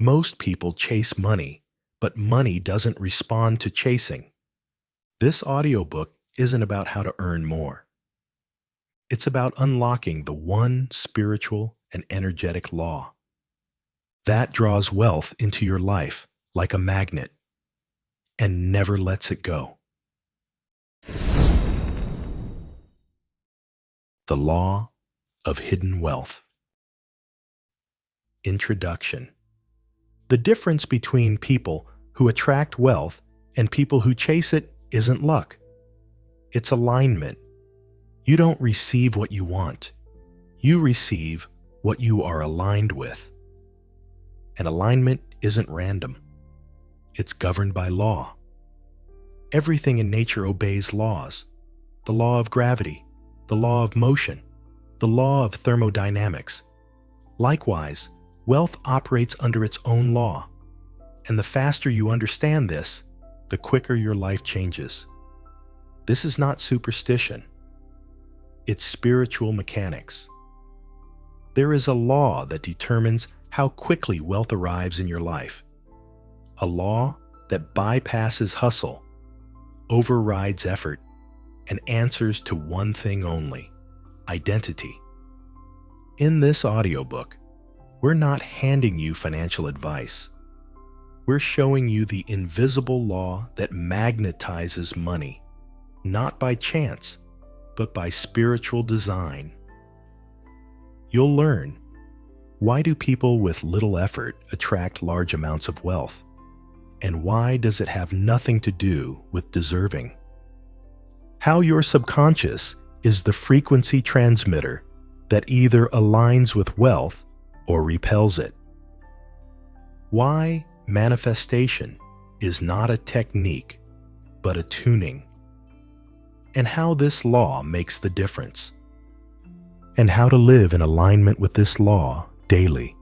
Most people chase money, but money doesn't respond to chasing. This audiobook isn't about how to earn more. It's about unlocking the one spiritual and energetic law that draws wealth into your life like a magnet and never lets it go. The Law of Hidden Wealth. Introduction. The difference between people who attract wealth and people who chase it isn't luck. It's alignment. You don't receive what you want. You receive what you are aligned with. And alignment isn't random. It's governed by law. Everything in nature obeys laws. The law of gravity, the law of motion, the law of thermodynamics. Likewise, wealth operates under its own law. And the faster you understand this, the quicker your life changes. This is not superstition. It's spiritual mechanics. There is a law that determines how quickly wealth arrives in your life. A law that bypasses hustle, overrides effort, and answers to one thing only: identity. In this audiobook, we're not handing you financial advice. We're showing you the invisible law that magnetizes money, not by chance, but by spiritual design. You'll learn, why do people with little effort attract large amounts of wealth? And why does it have nothing to do with deserving? How your subconscious is the frequency transmitter that either aligns with wealth or repels it. Why manifestation is not a technique, but a tuning. And how this law makes the difference. And how to live in alignment with this law daily,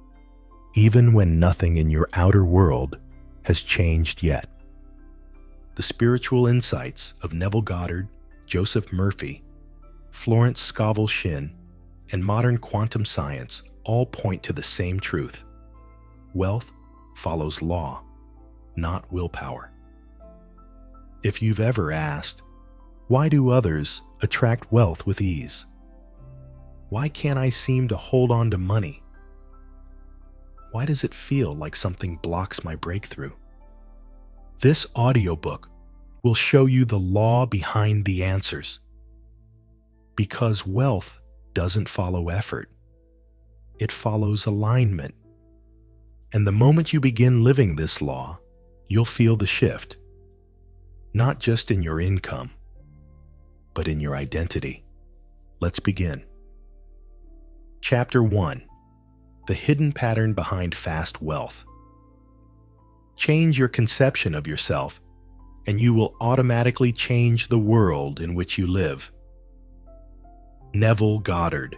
even when nothing in your outer world has changed yet. The spiritual insights of Neville Goddard, Joseph Murphy, Florence Scovel Shinn, and modern quantum science all point to the same truth. Wealth follows law, not willpower. If you've ever asked, why do others attract wealth with ease? Why can't I seem to hold on to money? Why does it feel like something blocks my breakthrough? This audiobook will show you the law behind the answers. Because wealth doesn't follow effort. It follows alignment. And the moment you begin living this law, you'll feel the shift. Not just in your income, but in your identity. Let's begin. Chapter 1. The Hidden Pattern Behind Fast Wealth. Change your conception of yourself, and you will automatically change the world in which you live. Neville Goddard.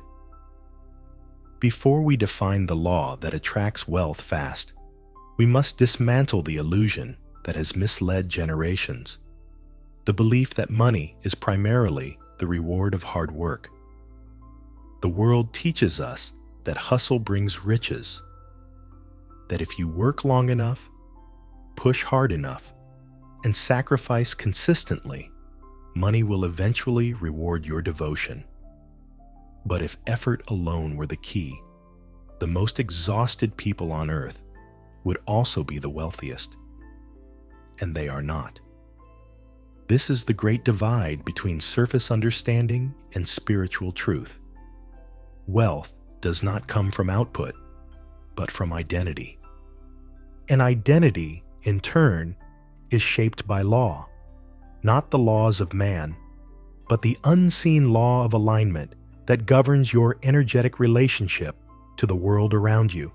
Before we define the law that attracts wealth fast, we must dismantle the illusion that has misled generations. The belief that money is primarily the reward of hard work. The world teaches us that hustle brings riches, that if you work long enough, push hard enough, and sacrifice consistently, money will eventually reward your devotion. But if effort alone were the key, the most exhausted people on earth would also be the wealthiest. And they are not. This is the great divide between surface understanding and spiritual truth. Wealth does not come from output, but from identity. And identity, in turn, is shaped by law, not the laws of man, but the unseen law of alignment that governs your energetic relationship to the world around you.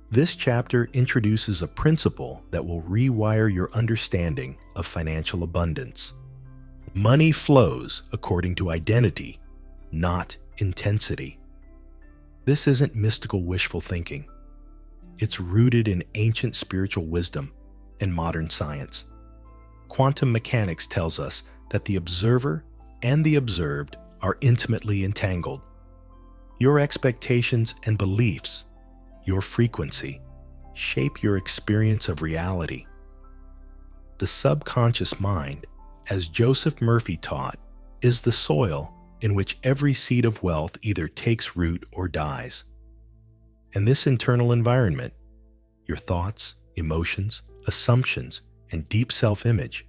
This chapter introduces a principle that will rewire your understanding of financial abundance. Money flows according to identity, not intensity. This isn't mystical wishful thinking. It's rooted in ancient spiritual wisdom and modern science. Quantum mechanics tells us that the observer and the observed are intimately entangled. Your expectations and beliefs, your frequency, shape your experience of reality. The subconscious mind, as Joseph Murphy taught, is the soil in which every seed of wealth either takes root or dies. And this internal environment, your thoughts, emotions, assumptions, and deep self-image,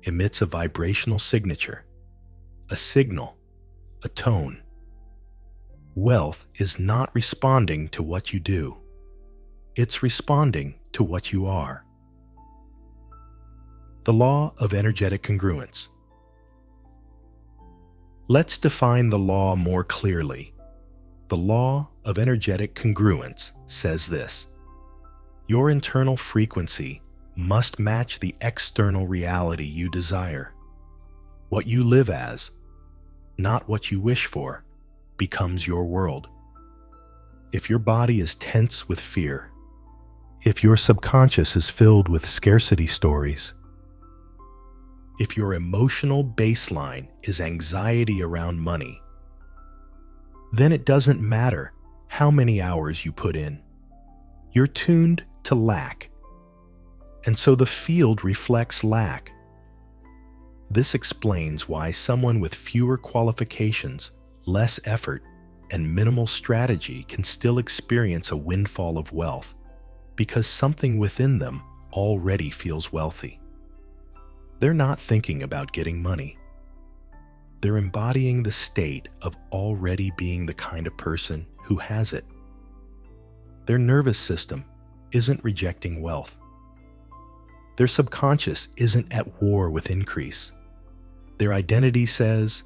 emits a vibrational signature, a signal, a tone. Wealth is not responding to what you do. It's responding to what you are. The law of energetic congruence. Let's define the law more clearly. The law of energetic congruence says this: your internal frequency must match the external reality you desire. What you live as, not what you wish for, becomes your world. If your body is tense with fear, if your subconscious is filled with scarcity stories, if your emotional baseline is anxiety around money, then it doesn't matter how many hours you put in. You're tuned to lack, and so the field reflects lack. This explains why someone with fewer qualifications, less effort, and minimal strategy can still experience a windfall of wealth, because something within them already feels wealthy. They're not thinking about getting money. They're embodying the state of already being the kind of person who has it. Their nervous system isn't rejecting wealth. Their subconscious isn't at war with increase. Their identity says,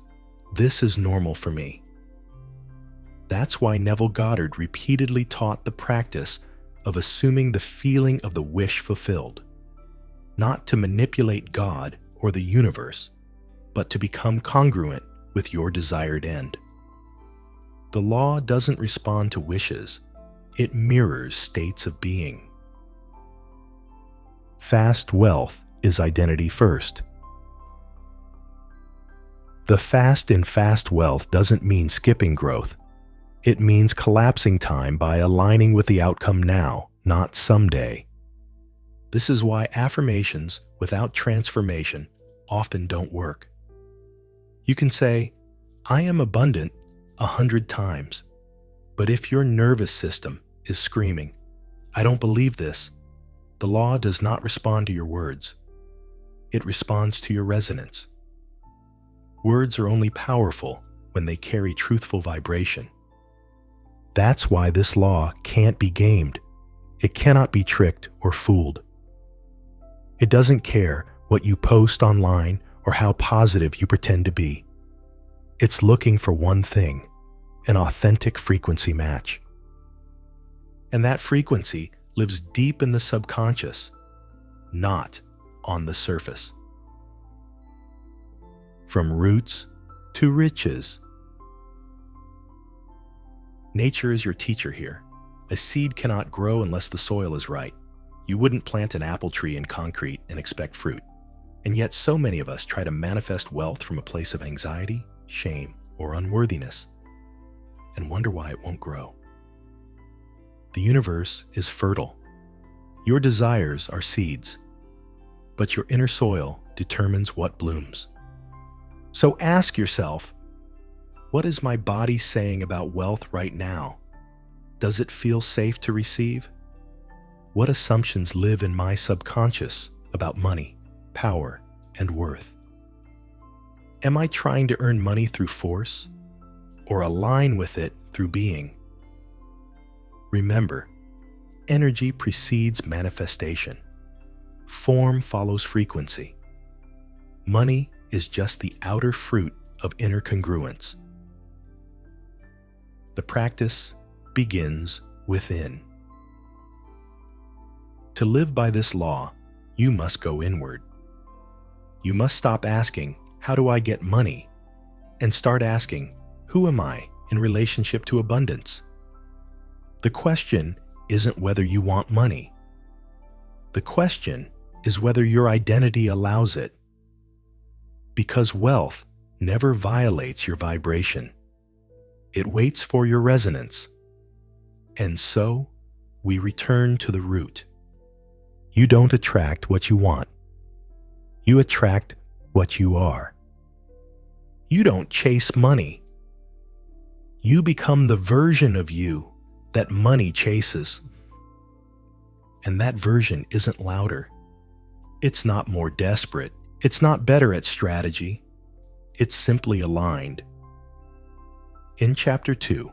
"This is normal for me." That's why Neville Goddard repeatedly taught the practice of assuming the feeling of the wish fulfilled, not to manipulate God or the universe, but to become congruent with your desired end. The law doesn't respond to wishes, it mirrors states of being. Fast wealth is identity first. The fast in fast wealth doesn't mean skipping growth. It means collapsing time by aligning with the outcome now, not someday. This is why affirmations without transformation often don't work. You can say, "I am abundant," 100 times, but if your nervous system is screaming, "I don't believe this," the law does not respond to your words. It responds to your resonance. Words are only powerful when they carry truthful vibration. That's why this law can't be gamed. It cannot be tricked or fooled. It doesn't care what you post online or how positive you pretend to be. It's looking for one thing: an authentic frequency match. And that frequency lives deep in the subconscious, not on the surface. From roots to riches. Nature is your teacher here. A seed cannot grow unless the soil is right. You wouldn't plant an apple tree in concrete and expect fruit. And yet so many of us try to manifest wealth from a place of anxiety, shame, or unworthiness, and wonder why it won't grow. The universe is fertile. Your desires are seeds, but your inner soil determines what blooms. So ask yourself, what is my body saying about wealth right now? Does it feel safe to receive? What assumptions live in my subconscious about money, power, and worth? Am I trying to earn money through force, or align with it through being? Remember, energy precedes manifestation. Form follows frequency. Money is just the outer fruit of inner congruence. The practice begins within. To live by this law, you must go inward. You must stop asking, "How do I get money?" and start asking, "Who am I in relationship to abundance?" The question isn't whether you want money. The question is whether your identity allows it. Because wealth never violates your vibration. It waits for your resonance. And so, we return to the root. You don't attract what you want. You attract what you are. You don't chase money. You become the version of you that money chases. And that version isn't louder. It's not more desperate. It's not better at strategy. It's simply aligned. In Chapter 2,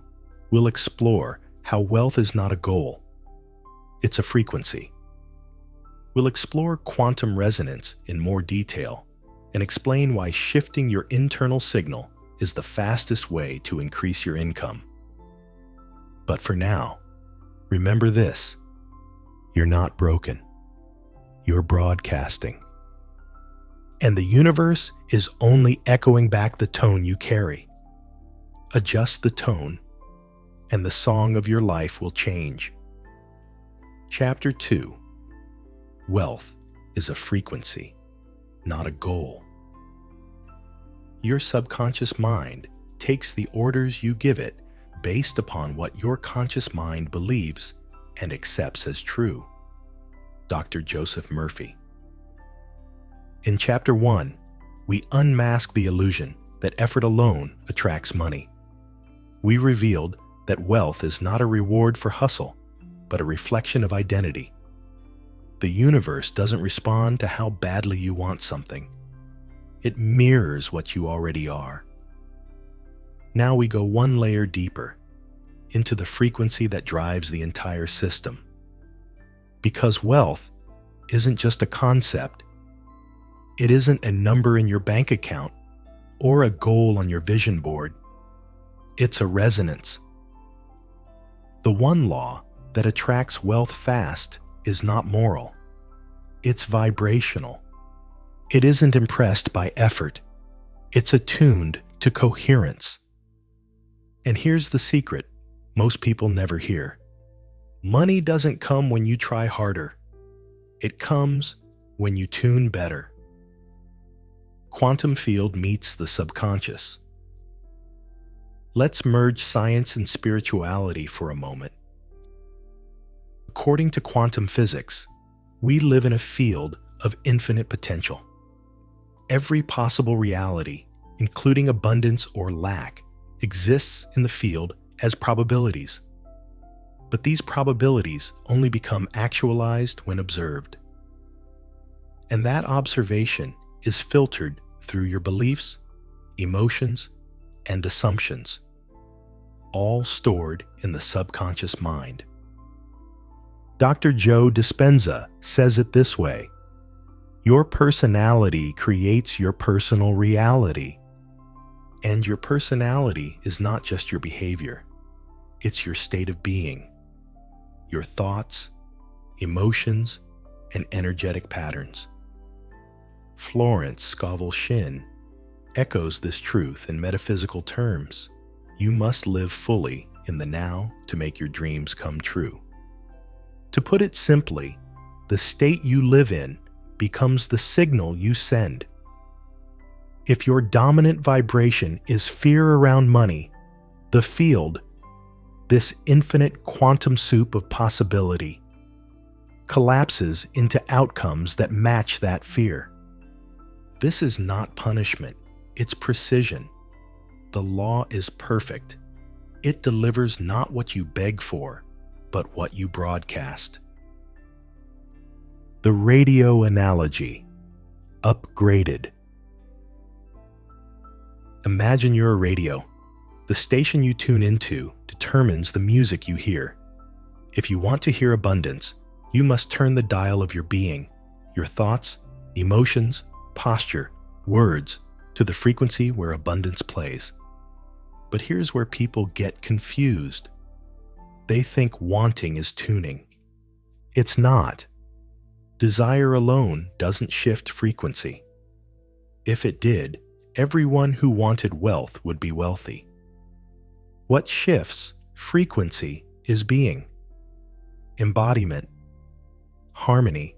we'll explore how wealth is not a goal. It's a frequency. We'll explore quantum resonance in more detail and explain why shifting your internal signal is the fastest way to increase your income. But for now, remember this: you're not broken. You're broadcasting. And the universe is only echoing back the tone you carry. Adjust the tone, and the song of your life will change. Chapter 2: Wealth is a frequency, not a goal. Your subconscious mind takes the orders you give it based upon what your conscious mind believes and accepts as true. Dr. Joseph Murphy. In Chapter 1, we unmask the illusion that effort alone attracts money. We revealed that wealth is not a reward for hustle, but a reflection of identity. The universe doesn't respond to how badly you want something. It mirrors what you already are. Now we go one layer deeper, into the frequency that drives the entire system. Because wealth isn't just a concept. It isn't a number in your bank account or a goal on your vision board. It's a resonance. The one law that attracts wealth fast is not moral. It's vibrational. It isn't impressed by effort. It's attuned to coherence. And here's the secret most people never hear. Money doesn't come when you try harder. It comes when you tune better. Quantum field meets the subconscious. Let's merge science and spirituality for a moment. According to quantum physics, we live in a field of infinite potential. Every possible reality, including abundance or lack, exists in the field as probabilities. But these probabilities only become actualized when observed. And that observation is filtered through your beliefs, emotions, and assumptions, all stored in the subconscious mind. Dr. Joe Dispenza says it this way: your personality creates your personal reality. And your personality is not just your behavior. It's your state of being, your thoughts, emotions, and energetic patterns. Florence Scovel Shinn echoes this truth in metaphysical terms. You must live fully in the now to make your dreams come true. To put it simply, the state you live in becomes the signal you send. If your dominant vibration is fear around money, the field, this infinite quantum soup of possibility, collapses into outcomes that match that fear. This is not punishment, it's precision. The law is perfect. It delivers not what you beg for, but what you broadcast. The radio analogy, upgraded. Imagine you're a radio. The station you tune into determines the music you hear. If you want to hear abundance, you must turn the dial of your being, your thoughts, emotions, posture, words, to the frequency where abundance plays. But here's where people get confused. They think wanting is tuning. It's not. Desire alone doesn't shift frequency. If it did, everyone who wanted wealth would be wealthy. What shifts frequency is being, embodiment, harmony.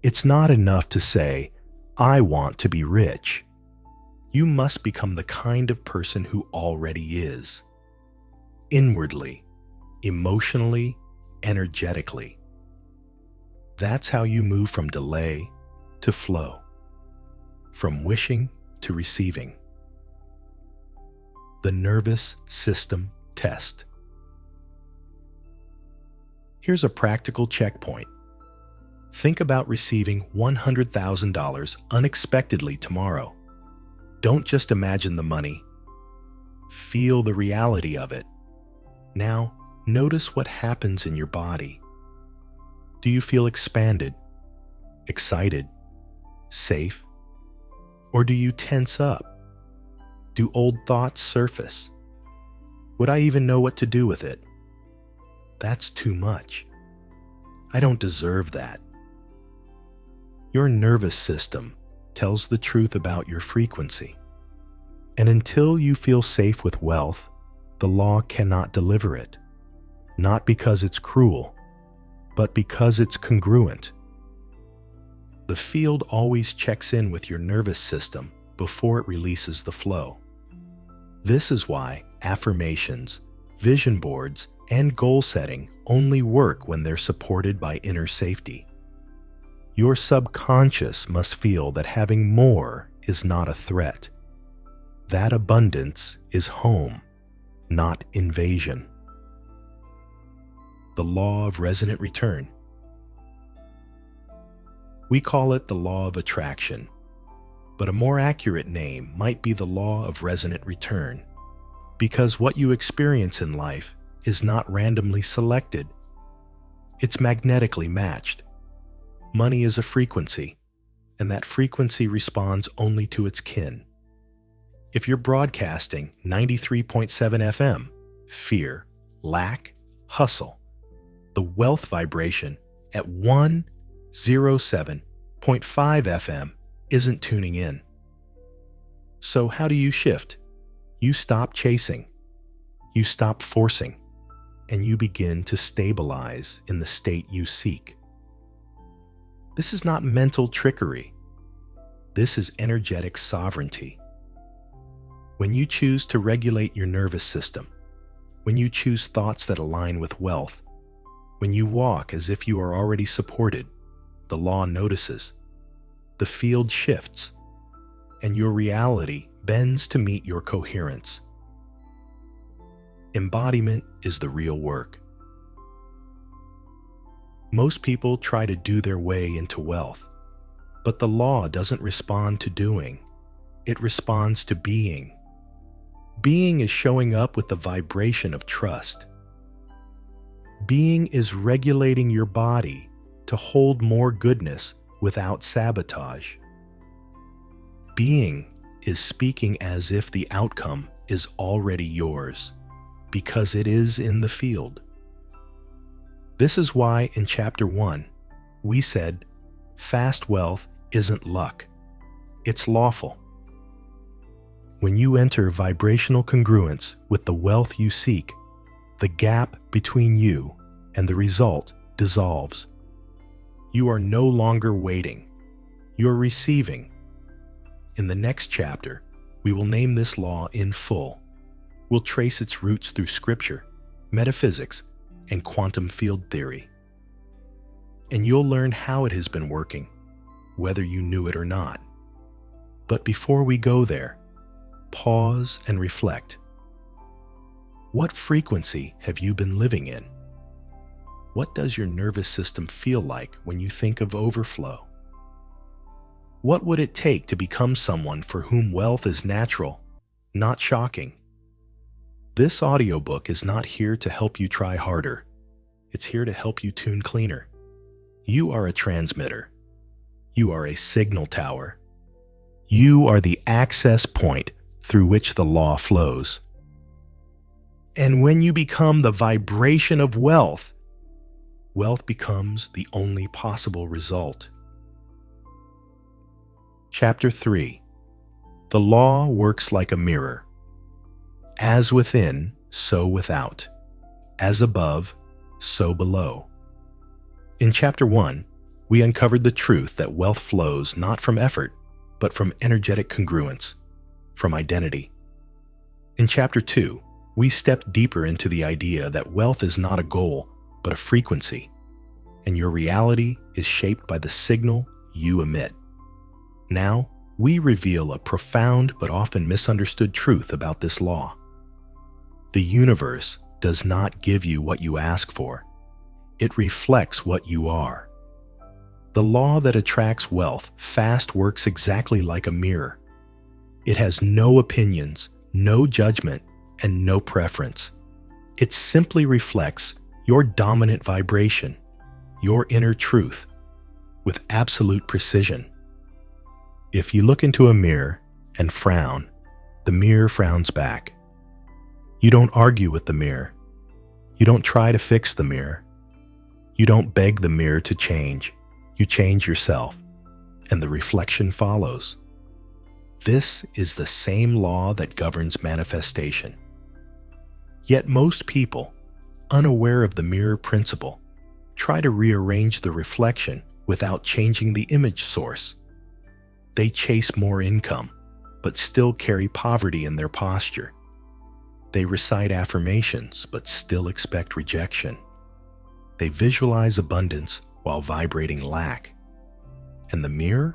It's not enough to say, I want to be rich. You must become the kind of person who already is. Inwardly, emotionally, energetically. That's how you move from delay to flow, from wishing to receiving. The nervous system test. Here's a practical checkpoint. Think about receiving $100,000 unexpectedly tomorrow. Don't just imagine the money. Feel the reality of it. Now, notice what happens in your body. Do you feel expanded, excited, safe? Or do you tense up? Do old thoughts surface? Would I even know what to do with it? That's too much. I don't deserve that. Your nervous system tells the truth about your frequency. And until you feel safe with wealth, the law cannot deliver it. Not because it's cruel, but because it's congruent. The field always checks in with your nervous system before it releases the flow. This is why affirmations, vision boards, and goal setting only work when they're supported by inner safety. Your subconscious must feel that having more is not a threat. That abundance is home, not invasion. The law of resonant return. We call it the law of attraction, but a more accurate name might be the law of resonant return, because what you experience in life is not randomly selected. It's magnetically matched. Money is a frequency, and that frequency responds only to its kin. If you're broadcasting 93.7 FM, fear, lack, hustle, the wealth vibration at 107.5 FM isn't tuning in. So how do you shift? You stop chasing, you stop forcing, and you begin to stabilize in the state you seek. This is not mental trickery. This is energetic sovereignty. When you choose to regulate your nervous system, when you choose thoughts that align with wealth, when you walk as if you are already supported, the law notices, the field shifts, and your reality bends to meet your coherence. Embodiment is the real work. Most people try to do their way into wealth, but the law doesn't respond to doing. It responds to being. Being is showing up with the vibration of trust. Being is regulating your body to hold more goodness without sabotage. Being is speaking as if the outcome is already yours, because it is in the field. This is why in Chapter 1, we said, fast wealth isn't luck, it's lawful. When you enter vibrational congruence with the wealth you seek, the gap between you and the result dissolves. You are no longer waiting, you're receiving. In the next chapter, we will name this law in full. We'll trace its roots through scripture, metaphysics, and quantum field theory. And you'll learn how it has been working, whether you knew it or not. But before we go there, pause and reflect. What frequency have you been living in? What does your nervous system feel like when you think of overflow? What would it take to become someone for whom wealth is natural, not shocking? This audiobook is not here to help you try harder. It's here to help you tune cleaner. You are a transmitter. You are a signal tower. You are the access point through which the law flows. And when you become the vibration of wealth, wealth becomes the only possible result. Chapter 3. The law works like a mirror. As within, so without. As above, so below. In Chapter 1, we uncovered the truth that wealth flows not from effort, but from energetic congruence, from identity. In Chapter 2, we stepped deeper into the idea that wealth is not a goal, but a frequency, and your reality is shaped by the signal you emit. Now, we reveal a profound but often misunderstood truth about this law. The universe does not give you what you ask for. It reflects what you are. The law that attracts wealth fast works exactly like a mirror. It has no opinions, no judgment, and no preference. It simply reflects your dominant vibration, your inner truth, with absolute precision. If you look into a mirror and frown, the mirror frowns back. You don't argue with the mirror. You don't try to fix the mirror. You don't beg the mirror to change. You change yourself, and the reflection follows. This is the same law that governs manifestation. Yet most people, unaware of the mirror principle, try to rearrange the reflection without changing the image source. They chase more income, but still carry poverty in their posture. They recite affirmations, but still expect rejection. They visualize abundance while vibrating lack. And the mirror?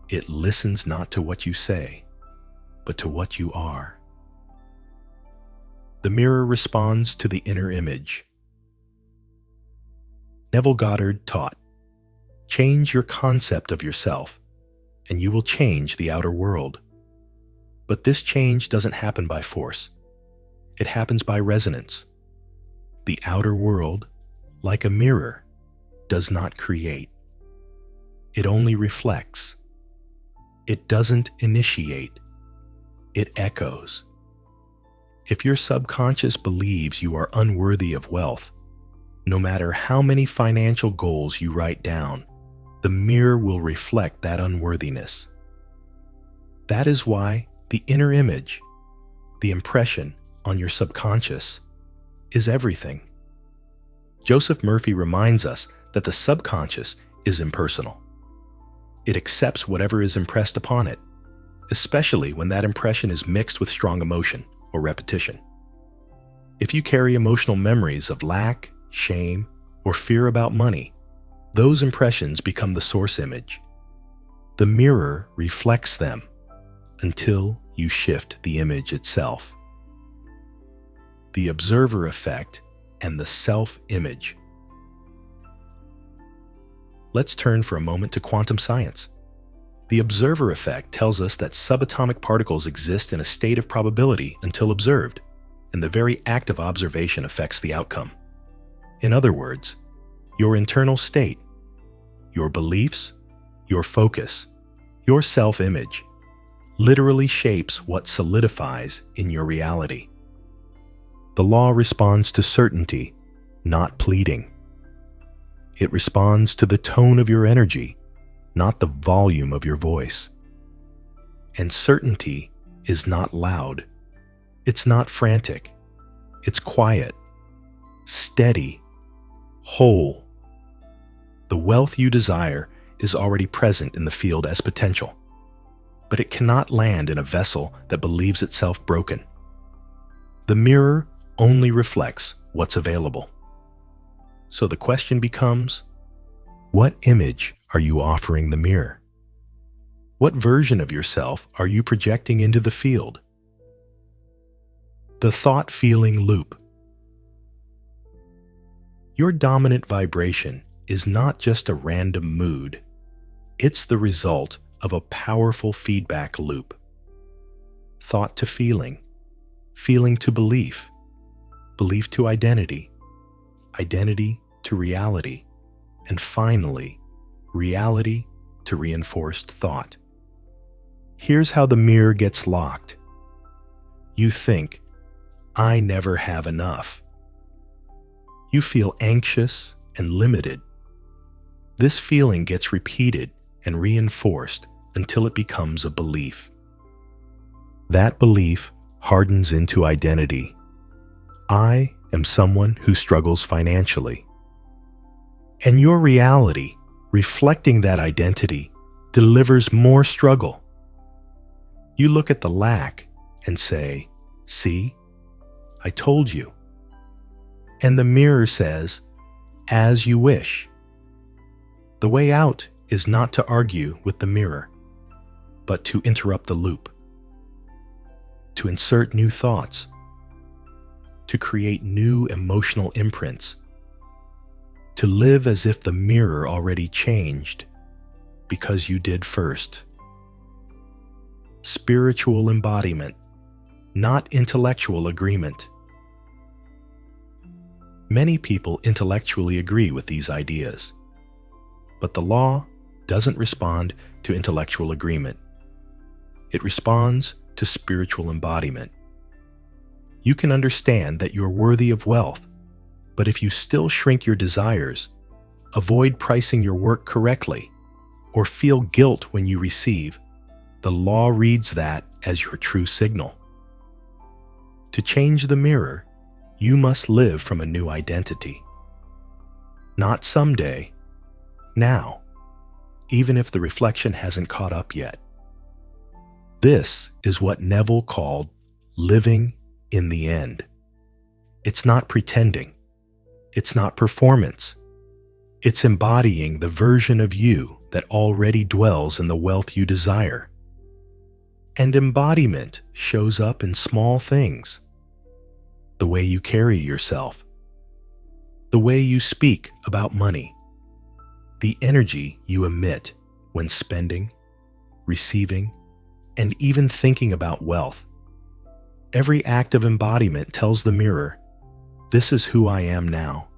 It listens not to what you say, but to what you are. The mirror responds to the inner image. Neville Goddard taught, "Change your concept of yourself, and you will change the outer world." But this change doesn't happen by force. It happens by resonance. The outer world, like a mirror, does not create. It only reflects. It doesn't initiate. It echoes. If your subconscious believes you are unworthy of wealth, no matter how many financial goals you write down, the mirror will reflect that unworthiness. That is why the inner image, the impression on your subconscious, is everything. Joseph Murphy reminds us that the subconscious is impersonal. It accepts whatever is impressed upon it, especially when that impression is mixed with strong emotion or repetition. If you carry emotional memories of lack, shame, or fear about money, those impressions become the source image. The mirror reflects them until you shift the image itself. The observer effect and the self-image. Let's turn for a moment to quantum science. The observer effect tells us that subatomic particles exist in a state of probability until observed, and the very act of observation affects the outcome. In other words, your internal state, your beliefs, your focus, your self-image, literally shapes what solidifies in your reality. The law responds to certainty, not pleading. It responds to the tone of your energy, not the volume of your voice. And certainty is not loud. It's not frantic. It's quiet, steady, whole. The wealth you desire is already present in the field as potential, but it cannot land in a vessel that believes itself broken. The mirror only reflects what's available. So the question becomes, what image are you offering the mirror? What version of yourself are you projecting into the field? The thought-feeling loop. Your dominant vibration is not just a random mood. It's the result of a powerful feedback loop. Thought to feeling, feeling to belief, belief to identity, identity to reality, and finally, reality to reinforced thought. Here's how the mirror gets locked. You think, I never have enough. You feel anxious and limited. This feeling gets repeated and reinforced until it becomes a belief. That belief hardens into identity. I am someone who struggles financially. And your reality, reflecting that identity, delivers more struggle. You look at the lack and say, see, I told you. And the mirror says, "As you wish." The way out is not to argue with the mirror, but to interrupt the loop, to insert new thoughts, to create new emotional imprints, to live as if the mirror already changed because you did first. Spiritual embodiment, not intellectual agreement. Many people intellectually agree with these ideas, but the law doesn't respond to intellectual agreement. It responds to spiritual embodiment. You can understand that you're worthy of wealth, but if you still shrink your desires, avoid pricing your work correctly, or feel guilt when you receive, the law reads that as your true signal. To change the mirror, you must live from a new identity. Not someday, now, even if the reflection hasn't caught up yet. This is what Neville called living in the end. It's not pretending. It's not performance. It's embodying the version of you that already dwells in the wealth you desire. And embodiment shows up in small things. The way you carry yourself, the way you speak about money, the energy you emit when spending, receiving, and even thinking about wealth. Every act of embodiment tells the mirror, "This is who I am now."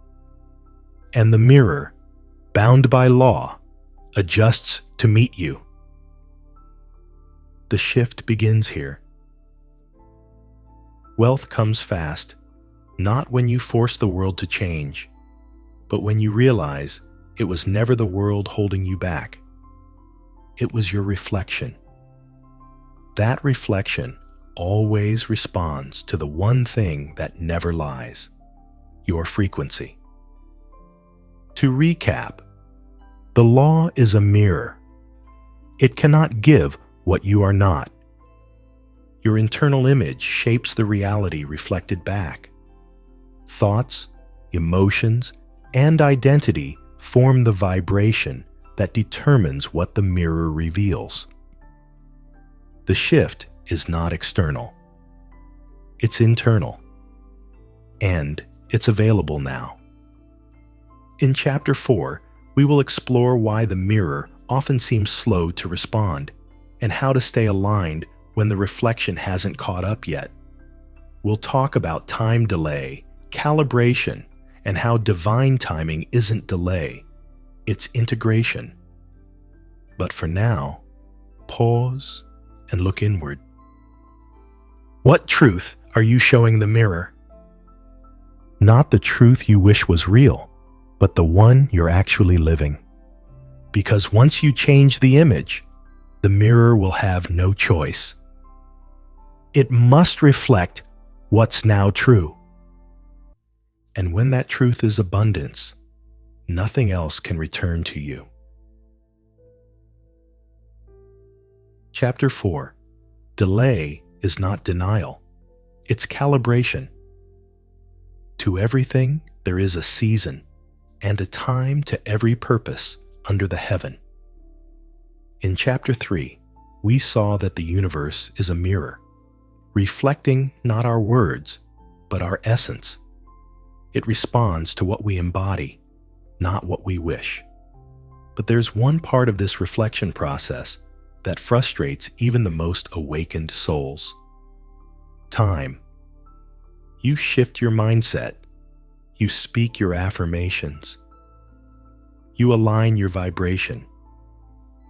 And the mirror, bound by law, adjusts to meet you. The shift begins here. Wealth comes fast, not when you force the world to change, but when you realize it was never the world holding you back. It was your reflection. That reflection always responds to the one thing that never lies, your frequency. To recap, the law is a mirror. It cannot give what you are not. Your internal image shapes the reality reflected back. Thoughts, emotions, and identity form the vibration that determines what the mirror reveals. The shift is not external. It's internal. And it's available now. In Chapter 4, we will explore why the mirror often seems slow to respond and how to stay aligned when the reflection hasn't caught up yet. We'll talk about time delay, calibration, and how divine timing isn't delay, it's integration. But for now, pause and look inward. What truth are you showing the mirror? Not the truth you wish was real, but the one you're actually living. Because once you change the image, the mirror will have no choice. It must reflect what's now true. And when that truth is abundance, nothing else can return to you. Chapter 4. Delay is not denial. It's calibration. To everything, there is a season and a time to every purpose under the heaven. In Chapter 3, we saw that the universe is a mirror, reflecting not our words, but our essence. It responds to what we embody, not what we wish. But there's one part of this reflection process that frustrates even the most awakened souls. Time. You shift your mindset. You speak your affirmations. You align your vibration.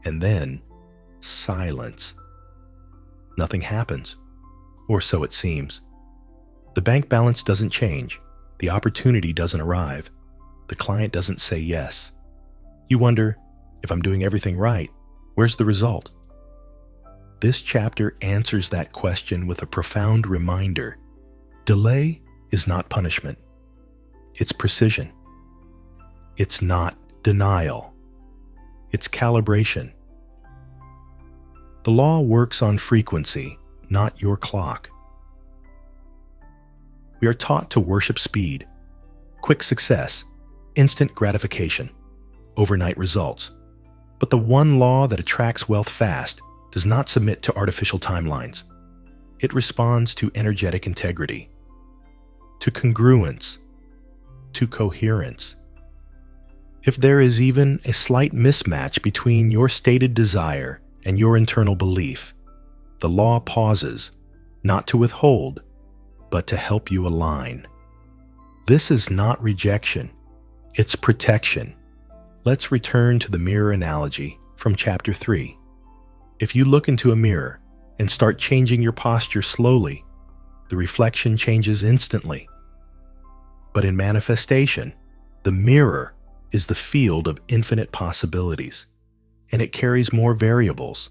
And then, silence. Nothing happens. Or so it seems. The bank balance doesn't change. The opportunity doesn't arrive. The client doesn't say yes. You wonder, if I'm doing everything right, where's the result? This chapter answers that question with a profound reminder. Delay is not punishment. It's precision. It's not denial. It's calibration. The law works on frequency, not your clock. We are taught to worship speed, quick success, instant gratification, overnight results. But the one law that attracts wealth fast does not submit to artificial timelines. It responds to energetic integrity, to congruence, to coherence. If there is even a slight mismatch between your stated desire and your internal belief, the law pauses, not to withhold, but to help you align. This is not rejection, it's protection. Let's return to the mirror analogy from Chapter 3. If you look into a mirror and start changing your posture slowly, the reflection changes instantly. But in manifestation, the mirror is the field of infinite possibilities, and it carries more variables,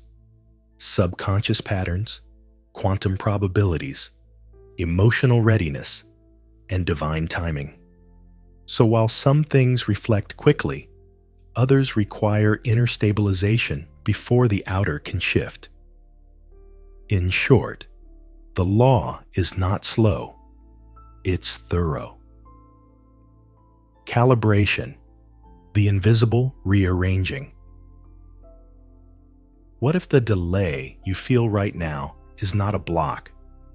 subconscious patterns, quantum probabilities, emotional readiness, and divine timing. So while some things reflect quickly, others require inner stabilization before the outer can shift. In short, the law is not slow, it's thorough. Calibration, the invisible rearranging. What if the delay you feel right now is not a block,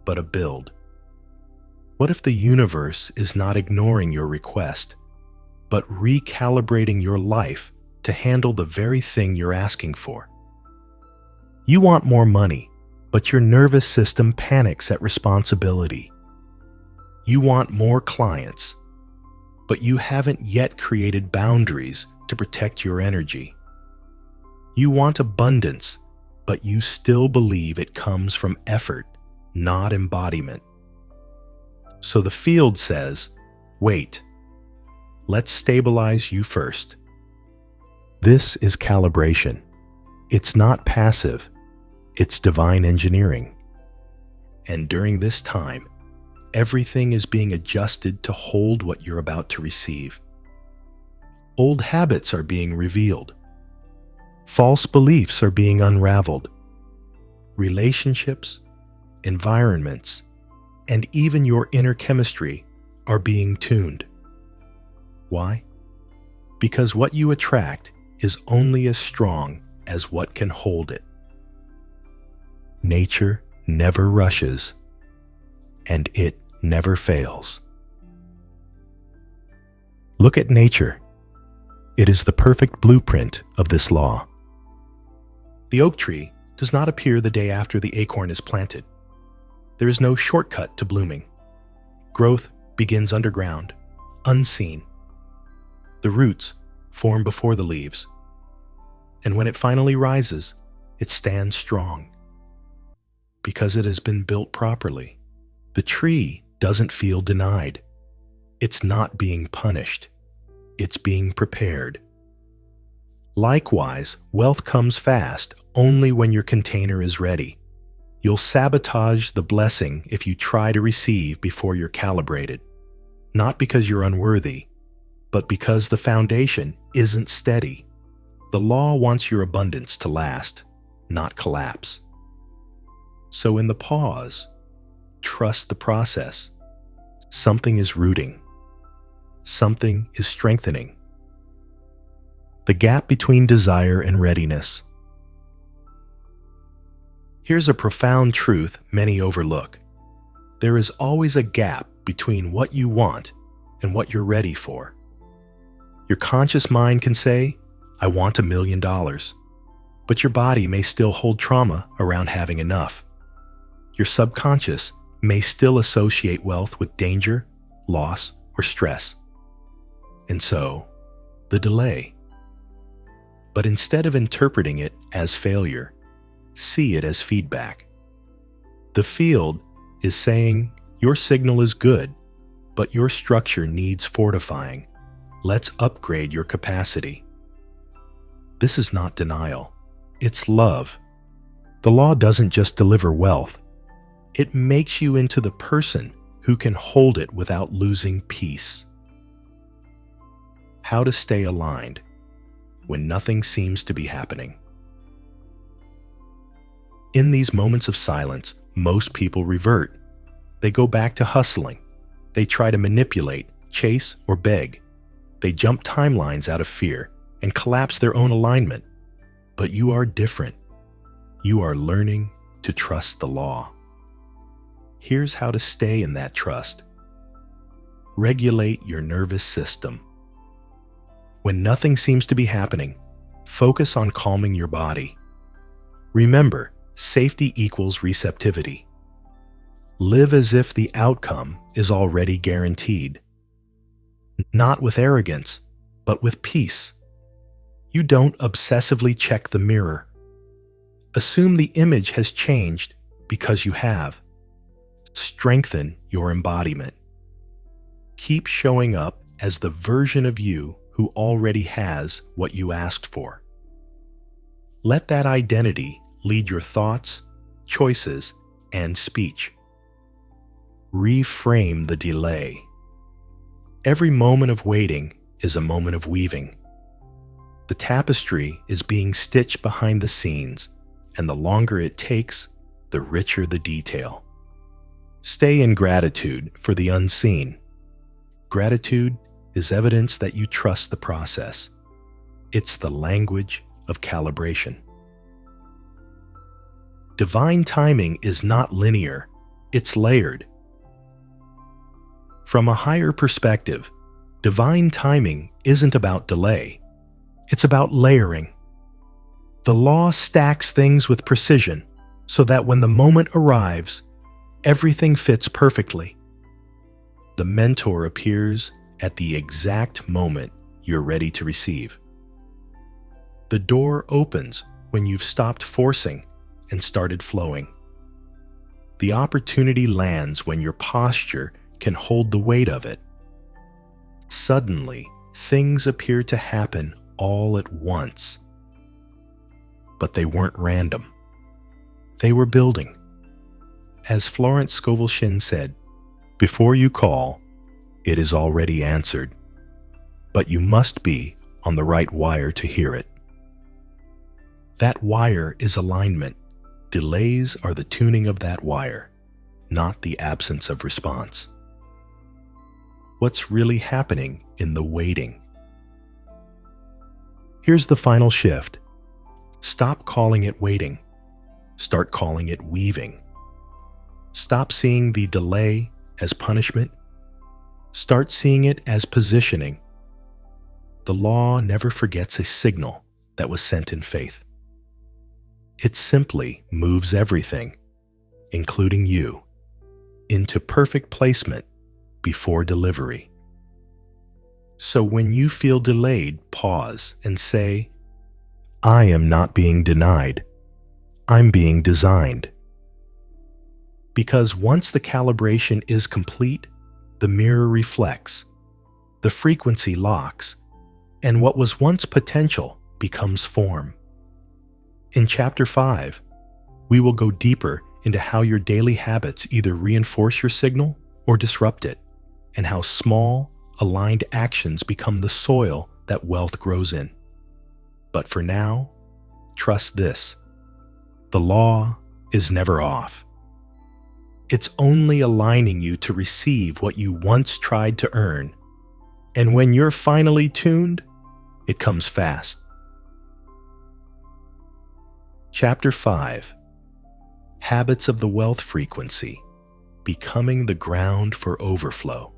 but a build? What if the universe is not ignoring your request, but recalibrating your life to handle the very thing you're asking for? You want more money, but your nervous system panics at responsibility. You want more clients, but you haven't yet created boundaries to protect your energy. You want abundance, but you still believe it comes from effort, not embodiment. So the field says, wait, let's stabilize you first. This is calibration. It's not passive, it's divine engineering. And during this time, everything is being adjusted to hold what you're about to receive. Old habits are being revealed. False beliefs are being unraveled. Relationships, environments, and even your inner chemistry are being tuned. Why? Because what you attract is only as strong as what can hold it. Nature never rushes, and it never fails. Look at nature. It is the perfect blueprint of this law. The oak tree does not appear the day after the acorn is planted. There is no shortcut to blooming. Growth begins underground, unseen. The roots form before the leaves, and when it finally rises, it stands strong. Because it has been built properly. The tree doesn't feel denied. It's not being punished. It's being prepared. Likewise, wealth comes fast only when your container is ready. You'll sabotage the blessing if you try to receive before you're calibrated. Not because you're unworthy, but because the foundation isn't steady. The law wants your abundance to last, not collapse. So in the pause, trust the process. Something is rooting. Something is strengthening. The gap between desire and readiness. Here's a profound truth many overlook. There is always a gap between what you want and what you're ready for. Your conscious mind can say, I want $1 million, but your body may still hold trauma around having enough. Your subconscious may still associate wealth with danger, loss, or stress. And so, the delay. But instead of interpreting it as failure, see it as feedback. The field is saying, your signal is good, but your structure needs fortifying. Let's upgrade your capacity. This is not denial. It's love. The law doesn't just deliver wealth. It makes you into the person who can hold it without losing peace. How to stay aligned when nothing seems to be happening. In these moments of silence, most people revert. They go back to hustling. They try to manipulate chase, or beg. They jump timelines out of fear and collapse their own alignment. But you are different. You are learning to trust the law. Here's how to stay in that trust. Regulate your nervous system. When nothing seems to be happening, focus on calming your body. Remember, safety equals receptivity. Live as if the outcome is already guaranteed. Not with arrogance, but with peace. You don't obsessively check the mirror. Assume the image has changed because you have. Strengthen your embodiment. Keep showing up as the version of you who already has what you asked for. Let that identity lead your thoughts, choices, and speech. Reframe the delay. Every moment of waiting is a moment of weaving. The tapestry is being stitched behind the scenes, and the longer it takes, the richer the detail. Stay in gratitude for the unseen. Gratitude is evidence that you trust the process. It's the language of calibration. Divine timing is not linear, it's layered. From a higher perspective, divine timing isn't about delay, it's about layering. The law stacks things with precision so that when the moment arrives, everything fits perfectly. The mentor appears at the exact moment you're ready to receive. The door opens when you've stopped forcing and started flowing. The opportunity lands when your posture can hold the weight of it. Suddenly, things appear to happen all at once. But they weren't random. They were building. As Florence Scovel Shinn said, "Before you call, it is already answered, but you must be on the right wire to hear it." That wire is alignment. Delays are the tuning of that wire, not the absence of response. What's really happening in the waiting? Here's the final shift. Stop calling it waiting. Start calling it weaving. Stop seeing the delay as punishment. Start seeing it as positioning. The law never forgets a signal that was sent in faith. It simply moves everything, including you, into perfect placement before delivery. So when you feel delayed, pause and say, "I am not being denied. I'm being designed." Because once the calibration is complete, the mirror reflects, the frequency locks, and what was once potential becomes form. In Chapter 5, we will go deeper into how your daily habits either reinforce your signal or disrupt it, and how small, aligned actions become the soil that wealth grows in. But for now, trust this: the law is never off. It's only aligning you to receive what you once tried to earn. And when you're finally tuned, it comes fast. Chapter 5. Habits of the Wealth Frequency. Becoming the ground for overflow.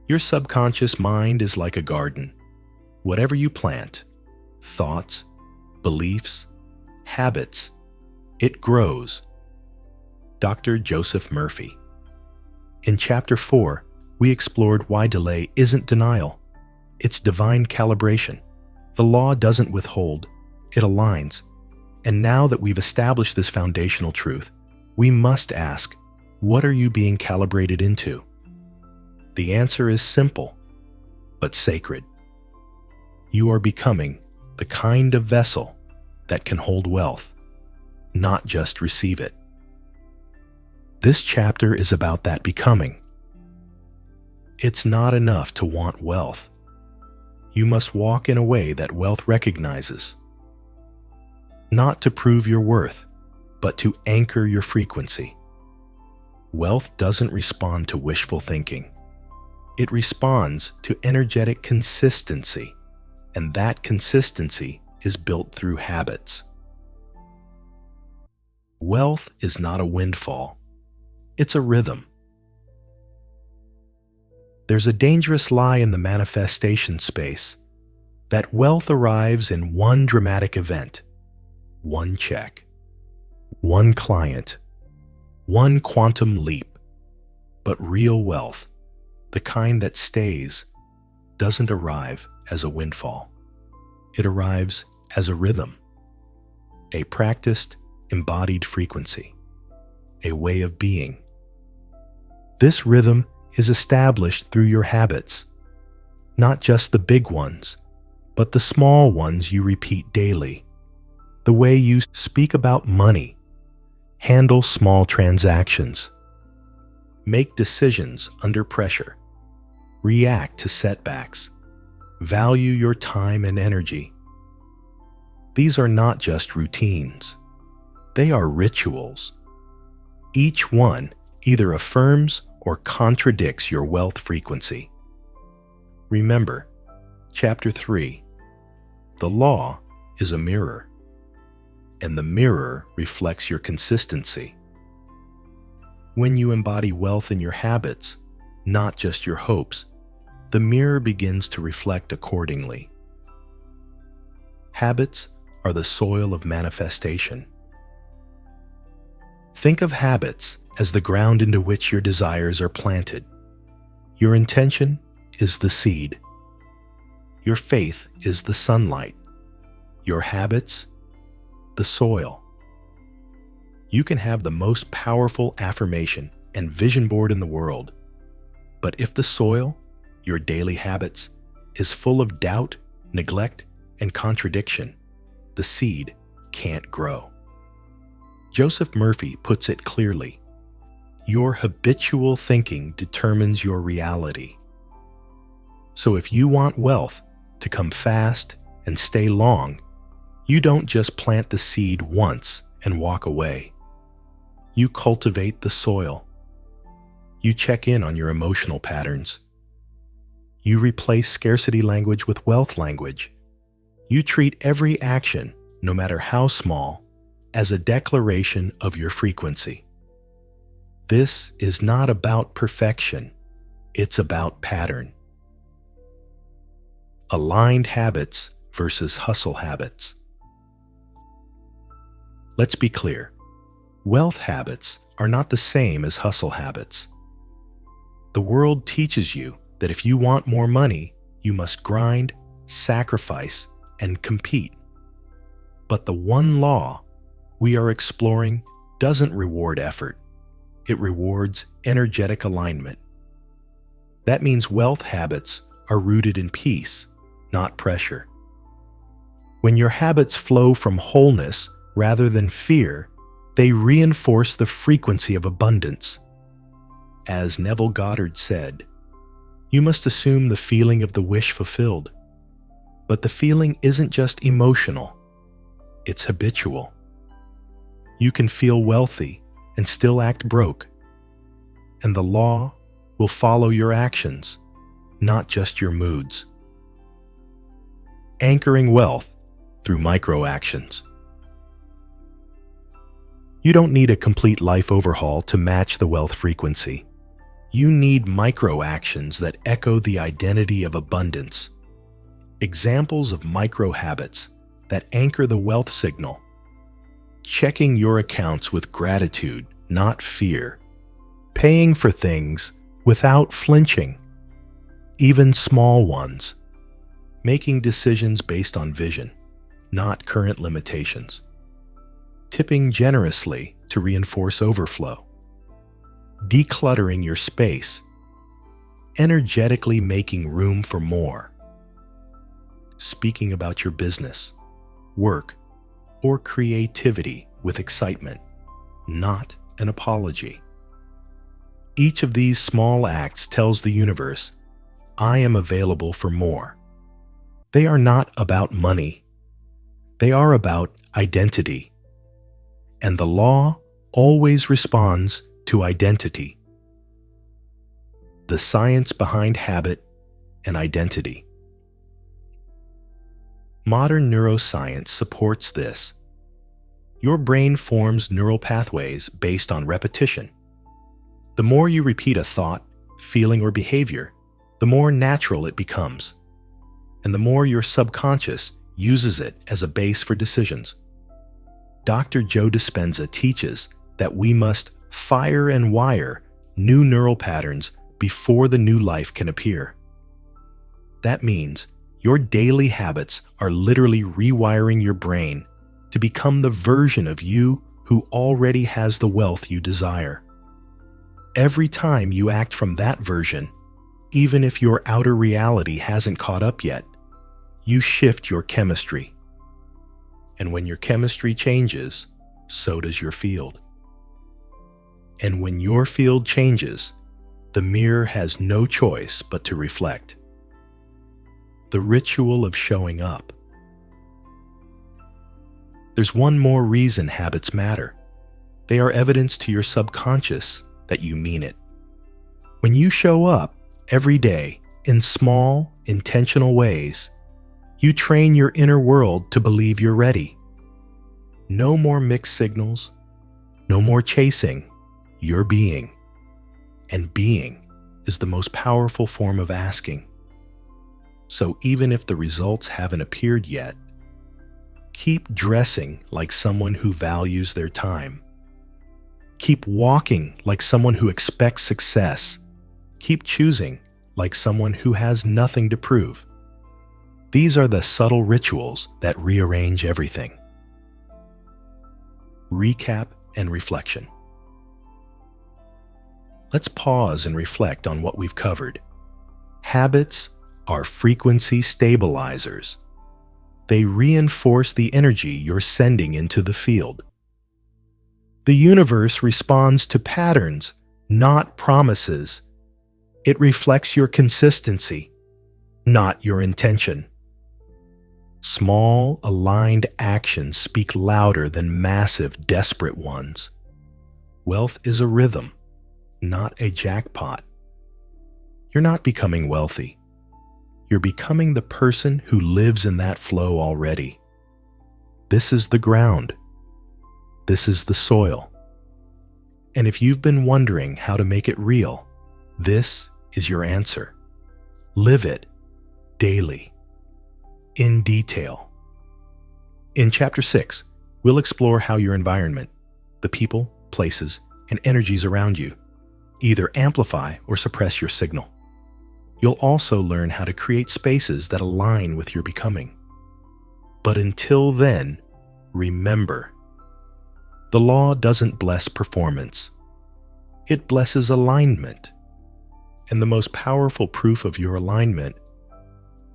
Your subconscious mind is like a garden. Whatever you plant, thoughts, beliefs, habits, it grows. Dr. Joseph Murphy. In Chapter 4, we explored why delay isn't denial. It's divine calibration. The law doesn't withhold, it aligns. And now that we've established this foundational truth, we must ask, what are you being calibrated into? The answer is simple, but sacred. You are becoming the kind of vessel that can hold wealth, not just receive it. This chapter is about that becoming. It's not enough to want wealth. You must walk in a way that wealth recognizes. Not to prove your worth, but to anchor your frequency. Wealth doesn't respond to wishful thinking. It responds to energetic consistency, and that consistency is built through habits. Wealth is not a windfall. It's a rhythm. There's a dangerous lie in the manifestation space that wealth arrives in one dramatic event, one check, one client, one quantum leap. But real wealth, the kind that stays, doesn't arrive as a windfall. It arrives as a rhythm, a practiced, embodied frequency, a way of being. This rhythm is established through your habits, not just the big ones, but the small ones you repeat daily. The way you speak about money, handle small transactions, make decisions under pressure, react to setbacks, value your time and energy. These are not just routines. They are rituals. Each one either affirms or contradicts your wealth frequency. Remember, Chapter 3, the law is a mirror, and the mirror reflects your consistency. When you embody wealth in your habits, not just your hopes, the mirror begins to reflect accordingly. Habits are the soil of manifestation. Think of habits as the ground into which your desires are planted. Your intention is the seed. Your faith is the sunlight. Your habits, the soil. You can have the most powerful affirmation and vision board in the world, but if the soil, your daily habits, is full of doubt, neglect, and contradiction, the seed can't grow. Joseph Murphy puts it clearly: your habitual thinking determines your reality. So if you want wealth to come fast and stay long, you don't just plant the seed once and walk away. You cultivate the soil. You check in on your emotional patterns. You replace scarcity language with wealth language. You treat every action, no matter how small, as a declaration of your frequency. This is not about perfection. It's about pattern. Aligned habits versus hustle habits. Let's be clear. Wealth habits are not the same as hustle habits. The world teaches you that if you want more money, you must grind, sacrifice, and compete. But the one law we are exploring doesn't reward effort. It rewards energetic alignment. That means wealth habits are rooted in peace, not pressure. When your habits flow from wholeness rather than fear, they reinforce the frequency of abundance. As Neville Goddard said, you must assume the feeling of the wish fulfilled. But the feeling isn't just emotional, it's habitual. You can feel wealthy and still act broke. And the law will follow your actions, not just your moods. Anchoring wealth through micro-actions. You don't need a complete life overhaul to match the wealth frequency. You need micro-actions that echo the identity of abundance. Examples of micro-habits that anchor the wealth signal. Checking your accounts with gratitude, not fear. Paying for things without flinching, even small ones. Making decisions based on vision, not current limitations. Tipping generously to reinforce overflow. Decluttering your space. Energetically making room for more. Speaking about your business, work, or creativity with excitement, not an apology. Each of these small acts tells the universe, I am available for more. They are not about money. They are about identity. And the law always responds to identity. the science behind habit and identity. Modern neuroscience supports this. Your brain forms neural pathways based on repetition. The more you repeat a thought, feeling, or behavior, the more natural it becomes, and the more your subconscious uses it as a base for decisions. Dr. Joe Dispenza teaches that we must fire and wire new neural patterns before the new life can appear. That means your daily habits are literally rewiring your brain to become the version of you who already has the wealth you desire. Every time you act from that version, even if your outer reality hasn't caught up yet, you shift your chemistry. And when your chemistry changes, so does your field. And when your field changes, the mirror has no choice but to reflect. The ritual of showing up. There's one more reason habits matter. They are evidence to your subconscious that you mean it. When you show up every day in small, intentional ways, you train your inner world to believe you're ready. No more mixed signals, no more chasing, you're being. And being is the most powerful form of asking. So even if the results haven't appeared yet, keep dressing like someone who values their time. Keep walking like someone who expects success. Keep choosing like someone who has nothing to prove. These are the subtle rituals that rearrange everything. Recap and reflection. Let's pause and reflect on what we've covered. Habits are frequency stabilizers. They reinforce the energy you're sending into the field. The universe responds to patterns, not promises. It reflects your consistency, not your intention. Small, aligned actions speak louder than massive, desperate ones. Wealth is a rhythm, not a jackpot. You're not becoming wealthy. You're becoming the person who lives in that flow already. This is the ground. This is the soil. And if you've been wondering how to make it real, this is your answer. Live it daily, in detail. In Chapter 6, we'll explore how your environment, the people, places, and energies around you, either amplify or suppress your signal. You'll also learn how to create spaces that align with your becoming. But until then, remember, the law doesn't bless performance. It blesses alignment. And the most powerful proof of your alignment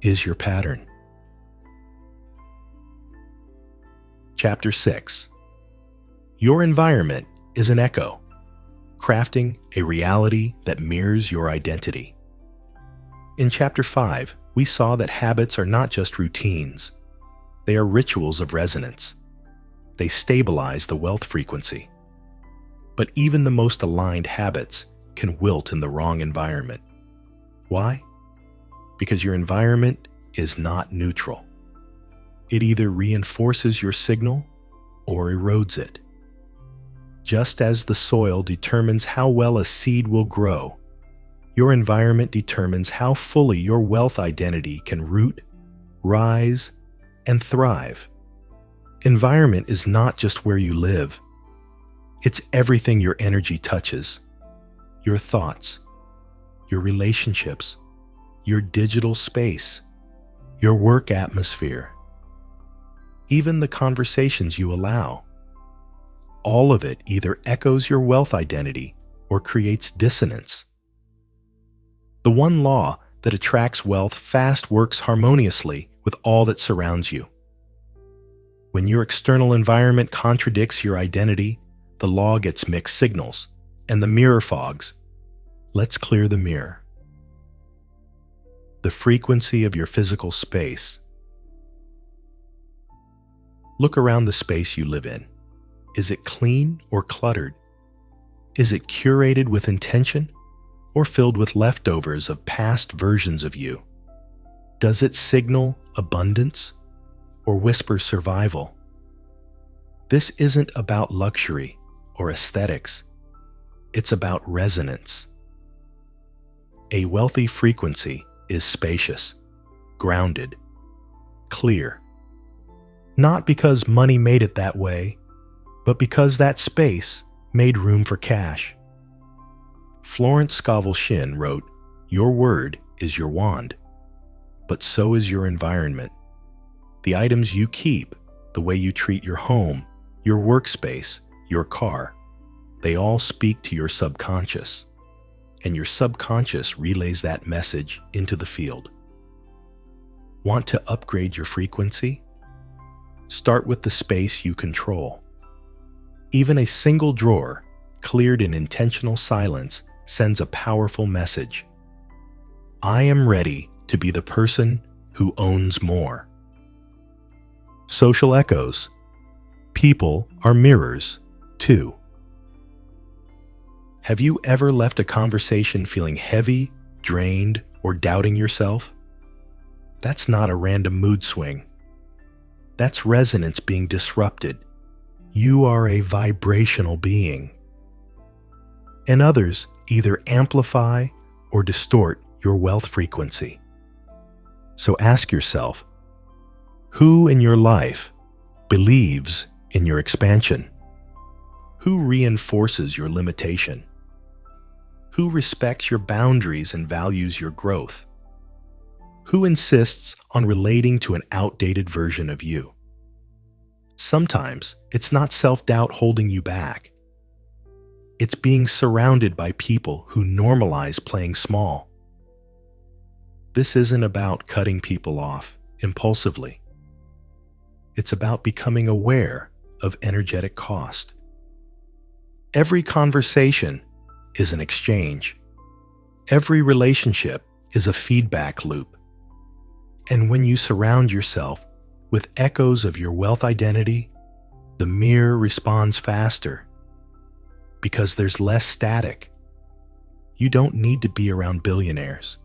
is your pattern. Chapter 6. Your environment is an echo, crafting a reality that mirrors your identity. In Chapter 5, we saw that habits are not just routines. They are rituals of resonance. They stabilize the wealth frequency. But even the most aligned habits can wilt in the wrong environment. Why? Because your environment is not neutral. It either reinforces your signal or erodes it. Just as the soil determines how well a seed will grow, your environment determines how fully your wealth identity can root, rise, and thrive. Environment is not just where you live. It's everything your energy touches. Your thoughts, your relationships, your digital space, your work atmosphere, even the conversations you allow. All of it either echoes your wealth identity or creates dissonance. The one law that attracts wealth fast works harmoniously with all that surrounds you. When your external environment contradicts your identity, the law gets mixed signals, and the mirror fogs. Let's clear the mirror. The frequency of your physical space. Look around the space you live in. Is it clean or cluttered? Is it curated with intention, or filled with leftovers of past versions of you? Does it signal abundance or whisper survival? This isn't about luxury or aesthetics. It's about resonance. A wealthy frequency is spacious, grounded, clear. Not because money made it that way, but because that space made room for cash. Florence Scovel Shinn wrote, "Your word is your wand, but so is your environment. The items you keep, the way you treat your home, your workspace, your car, they all speak to your subconscious, and your subconscious relays that message into the field." Want to upgrade your frequency? Start with the space you control. Even a single drawer, cleared in intentional silence, sends a powerful message. I am ready to be the person who owns more. Social echoes. People are mirrors, too. Have you ever left a conversation feeling heavy, drained, or doubting yourself? That's not a random mood swing. That's resonance being disrupted. You are a vibrational being. And others either amplify or distort your wealth frequency. So ask yourself, who in your life believes in your expansion? Who reinforces your limitation? Who respects your boundaries and values your growth? Who insists on relating to an outdated version of you? Sometimes it's not self-doubt holding you back. It's being surrounded by people who normalize playing small. This isn't about cutting people off impulsively. It's about becoming aware of energetic cost. Every conversation is an exchange. Every relationship is a feedback loop. And when you surround yourself with echoes of your wealth identity, the mirror responds faster because there's less static. You don't need to be around billionaires.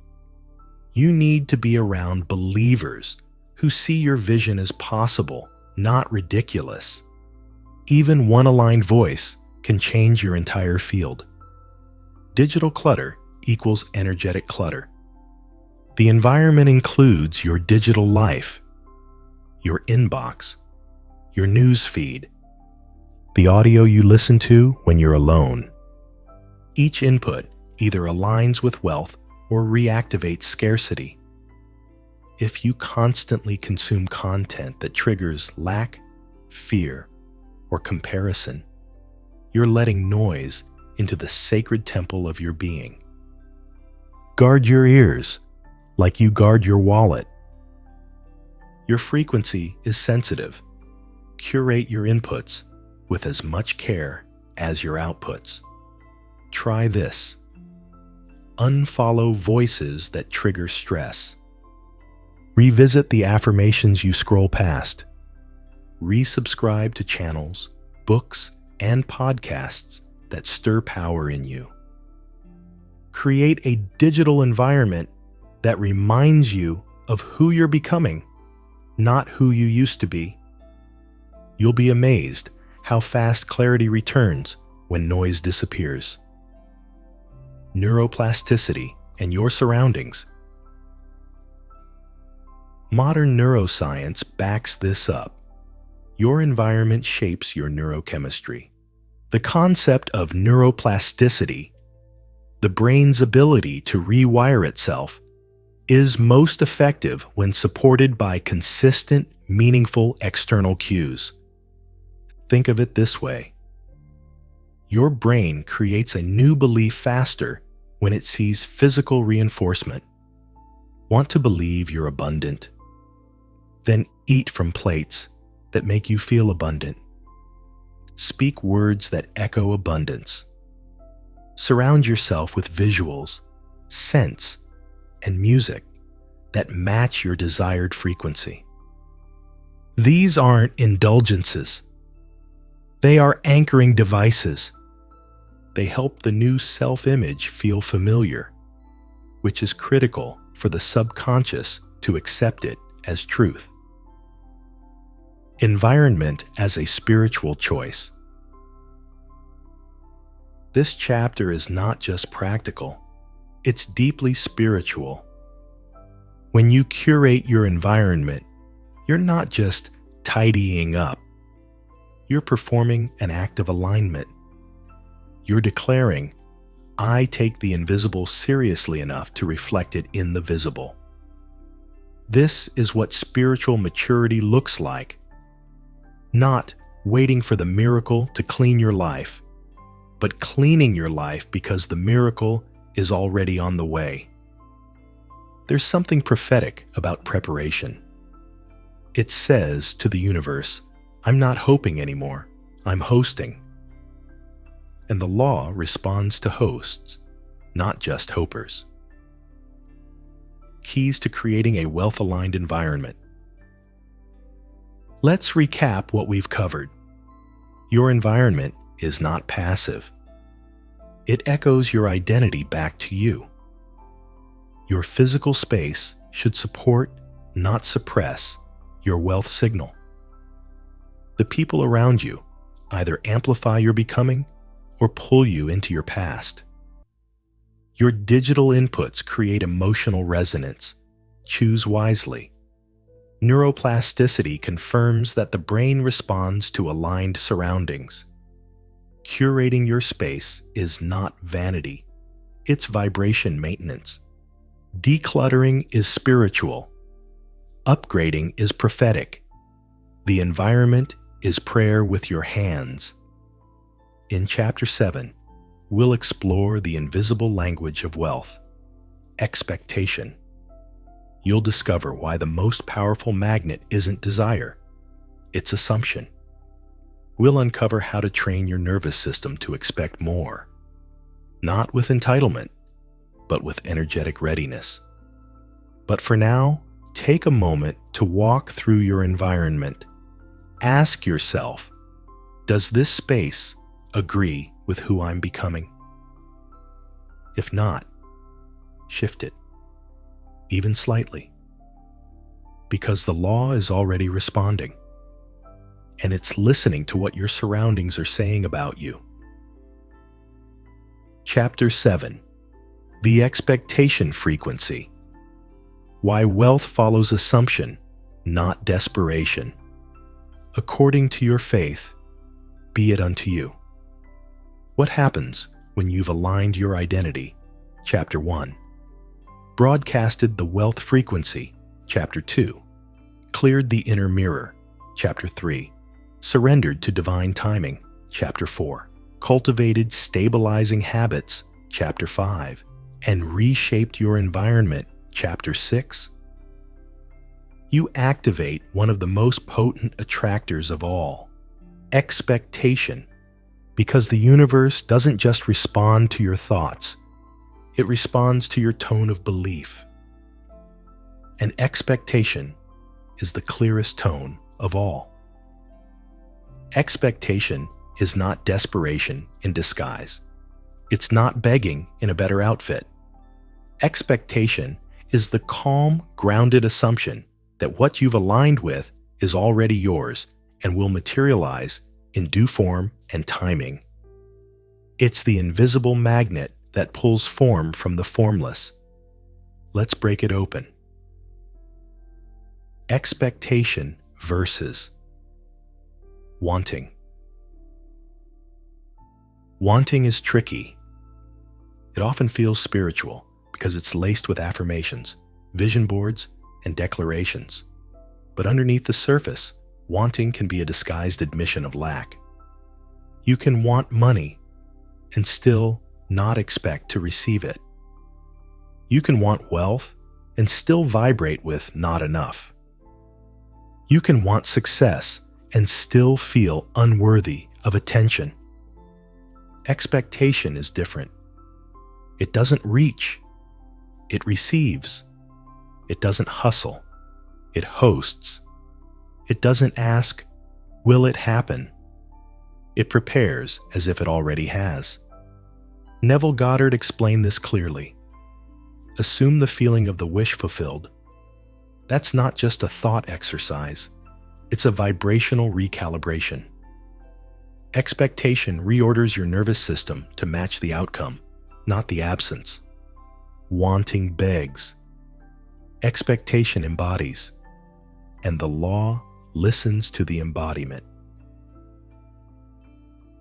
You need to be around believers who see your vision as possible, not ridiculous. Even one aligned voice can change your entire field. Digital clutter equals energetic clutter. The environment includes your digital life, your inbox, your news feed, the audio you listen to when you're alone. Each input either aligns with wealth or reactivates scarcity. If you constantly consume content that triggers lack, fear, or comparison, you're letting noise into the sacred temple of your being. Guard your ears like you guard your wallet. Your frequency is sensitive. Curate your inputs with as much care as your outputs. Try this. Unfollow voices that trigger stress. Revisit the affirmations you scroll past. Resubscribe to channels, books, and podcasts that stir power in you. Create a digital environment that reminds you of who you're becoming, not who you used to be. You'll be amazed how fast clarity returns when noise disappears. Neuroplasticity and your surroundings. Modern neuroscience backs this up. Your environment shapes your neurochemistry. The concept of neuroplasticity, the brain's ability to rewire itself, is most effective when supported by consistent, meaningful external cues. Think of it this way. Your brain creates a new belief faster when it sees physical reinforcement. Want to believe you're abundant? Then eat from plates that make you feel abundant. Speak words that echo abundance. Surround yourself with visuals, scents, and music that match your desired frequency. These aren't indulgences. They are anchoring devices. They help the new self-image feel familiar, which is critical for the subconscious to accept it as truth. Environment as a spiritual choice. This chapter is not just practical, it's deeply spiritual. When you curate your environment, you're not just tidying up. You're performing an act of alignment. You're declaring, I take the invisible seriously enough to reflect it in the visible. This is what spiritual maturity looks like. Not waiting for the miracle to clean your life, but cleaning your life because the miracle is already on the way. There's something prophetic about preparation. It says to the universe, I'm not hoping anymore, I'm hosting. And the law responds to hosts, not just hopers. Keys to creating a wealth-aligned environment. Let's recap what we've covered. Your environment is not passive. It echoes your identity back to you. Your physical space should support, not suppress, your wealth signal. The people around you either amplify your becoming or pull you into your past. Your digital inputs create emotional resonance. Choose wisely. Neuroplasticity confirms that the brain responds to aligned surroundings. Curating your space is not vanity, it's vibration maintenance. Decluttering is spiritual. Upgrading is prophetic. The environment is prayer with your hands. In Chapter 7, we'll explore the invisible language of wealth, expectation. You'll discover why the most powerful magnet isn't desire, it's assumption. We'll uncover how to train your nervous system to expect more, not with entitlement, but with energetic readiness. But for now, take a moment to walk through your environment. Ask yourself, does this space agree with who I'm becoming? If not, shift it, even slightly, because the law is already responding, and it's listening to what your surroundings are saying about you. Chapter 7. The expectation frequency. Why wealth follows assumption, not desperation. According to your faith, be it unto you. What happens when you've aligned your identity? Chapter 1. Broadcasted the wealth frequency. Chapter 2. Cleared the inner mirror. Chapter 3. Surrendered to divine timing. Chapter 4. Cultivated stabilizing habits. Chapter 5. And reshaped your environment. Chapter 6. You activate one of the most potent attractors of all, expectation, because the universe doesn't just respond to your thoughts, it responds to your tone of belief. And expectation is the clearest tone of all. Expectation is not desperation in disguise. It's not begging in a better outfit. Expectation is the calm, grounded assumption that what you've aligned with is already yours and will materialize in due form and timing. It's the invisible magnet that pulls form from the formless. Let's break it open. Expectation versus wanting. Wanting is tricky. It often feels spiritual because it's laced with affirmations, vision boards, and declarations. But underneath the surface, wanting can be a disguised admission of lack. You can want money and still not expect to receive it. You can want wealth and still vibrate with not enough. You can want success and still feel unworthy of attention. Expectation is different. It doesn't reach. It receives. It doesn't hustle. It hosts. It doesn't ask, will it happen? It prepares as if it already has. Neville Goddard explained this clearly. Assume the feeling of the wish fulfilled. That's not just a thought exercise. It's a vibrational recalibration. Expectation reorders your nervous system to match the outcome, not the absence. Wanting begs. Expectation embodies. And the law listens to the embodiment.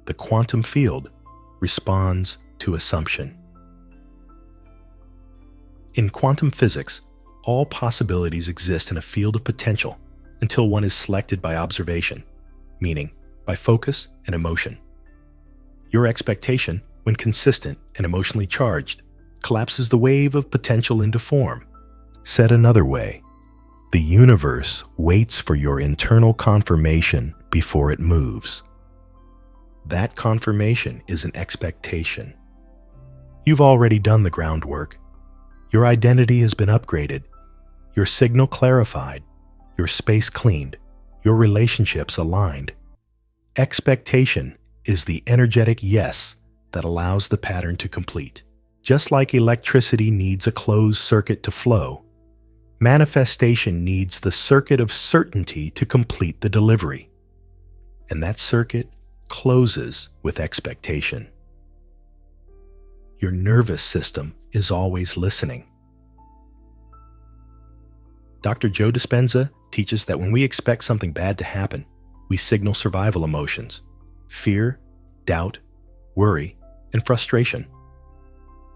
The quantum field responds to assumption. In quantum physics, all possibilities exist in a field of potential until one is selected by observation, meaning by focus and emotion. Your expectation, when consistent and emotionally charged, collapses the wave of potential into form. Said another way, the universe waits for your internal confirmation before it moves. That confirmation is an expectation. You've already done the groundwork. Your identity has been upgraded, your signal clarified, your space cleaned, your relationships aligned. Expectation is the energetic yes that allows the pattern to complete. Just like electricity needs a closed circuit to flow, manifestation needs the circuit of certainty to complete the delivery. And that circuit closes with expectation. Your nervous system is always listening. Dr. Joe Dispenza teaches that when we expect something bad to happen, we signal survival emotions: fear, doubt, worry, and frustration.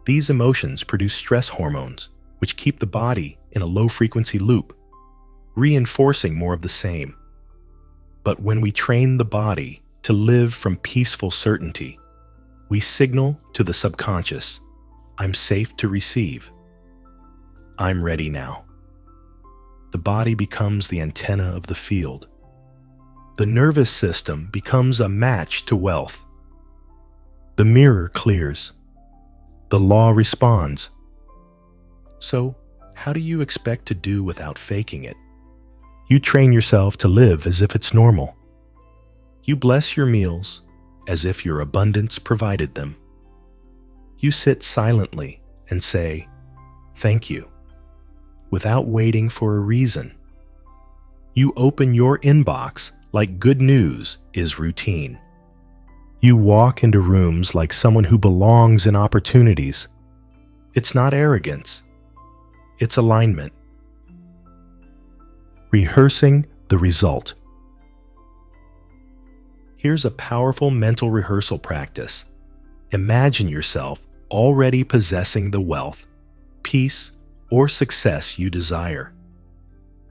These emotions produce stress hormones, which keep the body in a low-frequency loop, reinforcing more of the same. But when we train the body to live from peaceful certainty, we signal to the subconscious, I'm safe to receive. I'm ready now. The body becomes the antenna of the field. The nervous system becomes a match to wealth. The mirror clears. The law responds. So, how do you expect to do without faking it? You train yourself to live as if it's normal. You bless your meals as if your abundance provided them. You sit silently and say, "Thank you," without waiting for a reason. You open your inbox like good news is routine. You walk into rooms like someone who belongs in opportunities. It's not arrogance. It's alignment. Rehearsing the result. Here's a powerful mental rehearsal practice. Imagine yourself already possessing the wealth, peace, or success you desire.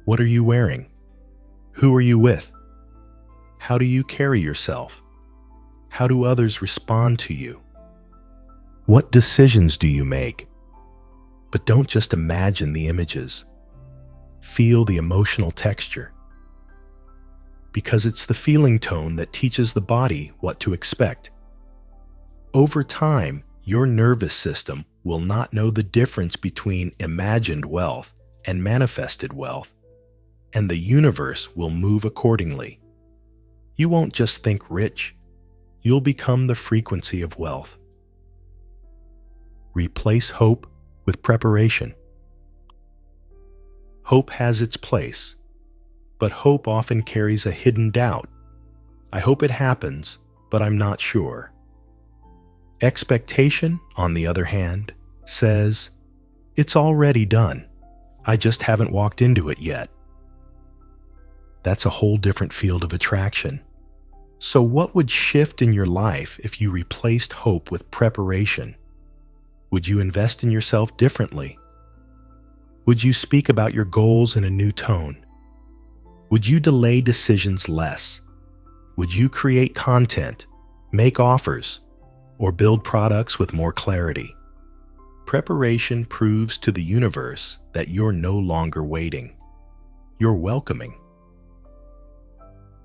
What are you wearing? Who are you with? How do you carry yourself? How do others respond to you? What decisions do you make? But don't just imagine the images. Feel the emotional texture. Because it's the feeling tone that teaches the body what to expect. Over time, your nervous system will not know the difference between imagined wealth and manifested wealth, and the universe will move accordingly. You won't just think rich, you'll become the frequency of wealth. Replace hope with preparation. Hope has its place, but hope often carries a hidden doubt. I hope it happens, but I'm not sure. Expectation, on the other hand, says, it's already done. I just haven't walked into it yet. That's a whole different field of attraction. So what would shift in your life if you replaced hope with preparation? Would you invest in yourself differently? Would you speak about your goals in a new tone? Would you delay decisions less? Would you create content, make offers, or build products with more clarity? Preparation proves to the universe that you're no longer waiting. You're welcoming.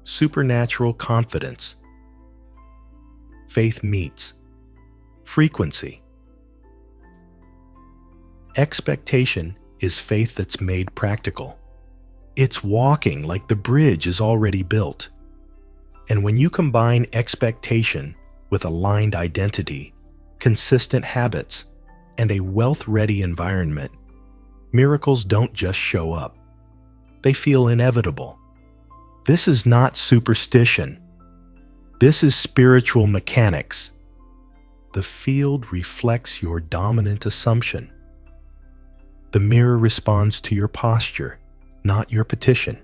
Supernatural confidence. Faith meets frequency. Expectation is faith that's made practical. It's walking like the bridge is already built. And when you combine expectation with aligned identity, consistent habits, and a wealth-ready environment, miracles don't just show up. They feel inevitable. This is not superstition. This is spiritual mechanics. The field reflects your dominant assumption. The mirror responds to your posture, not your petition.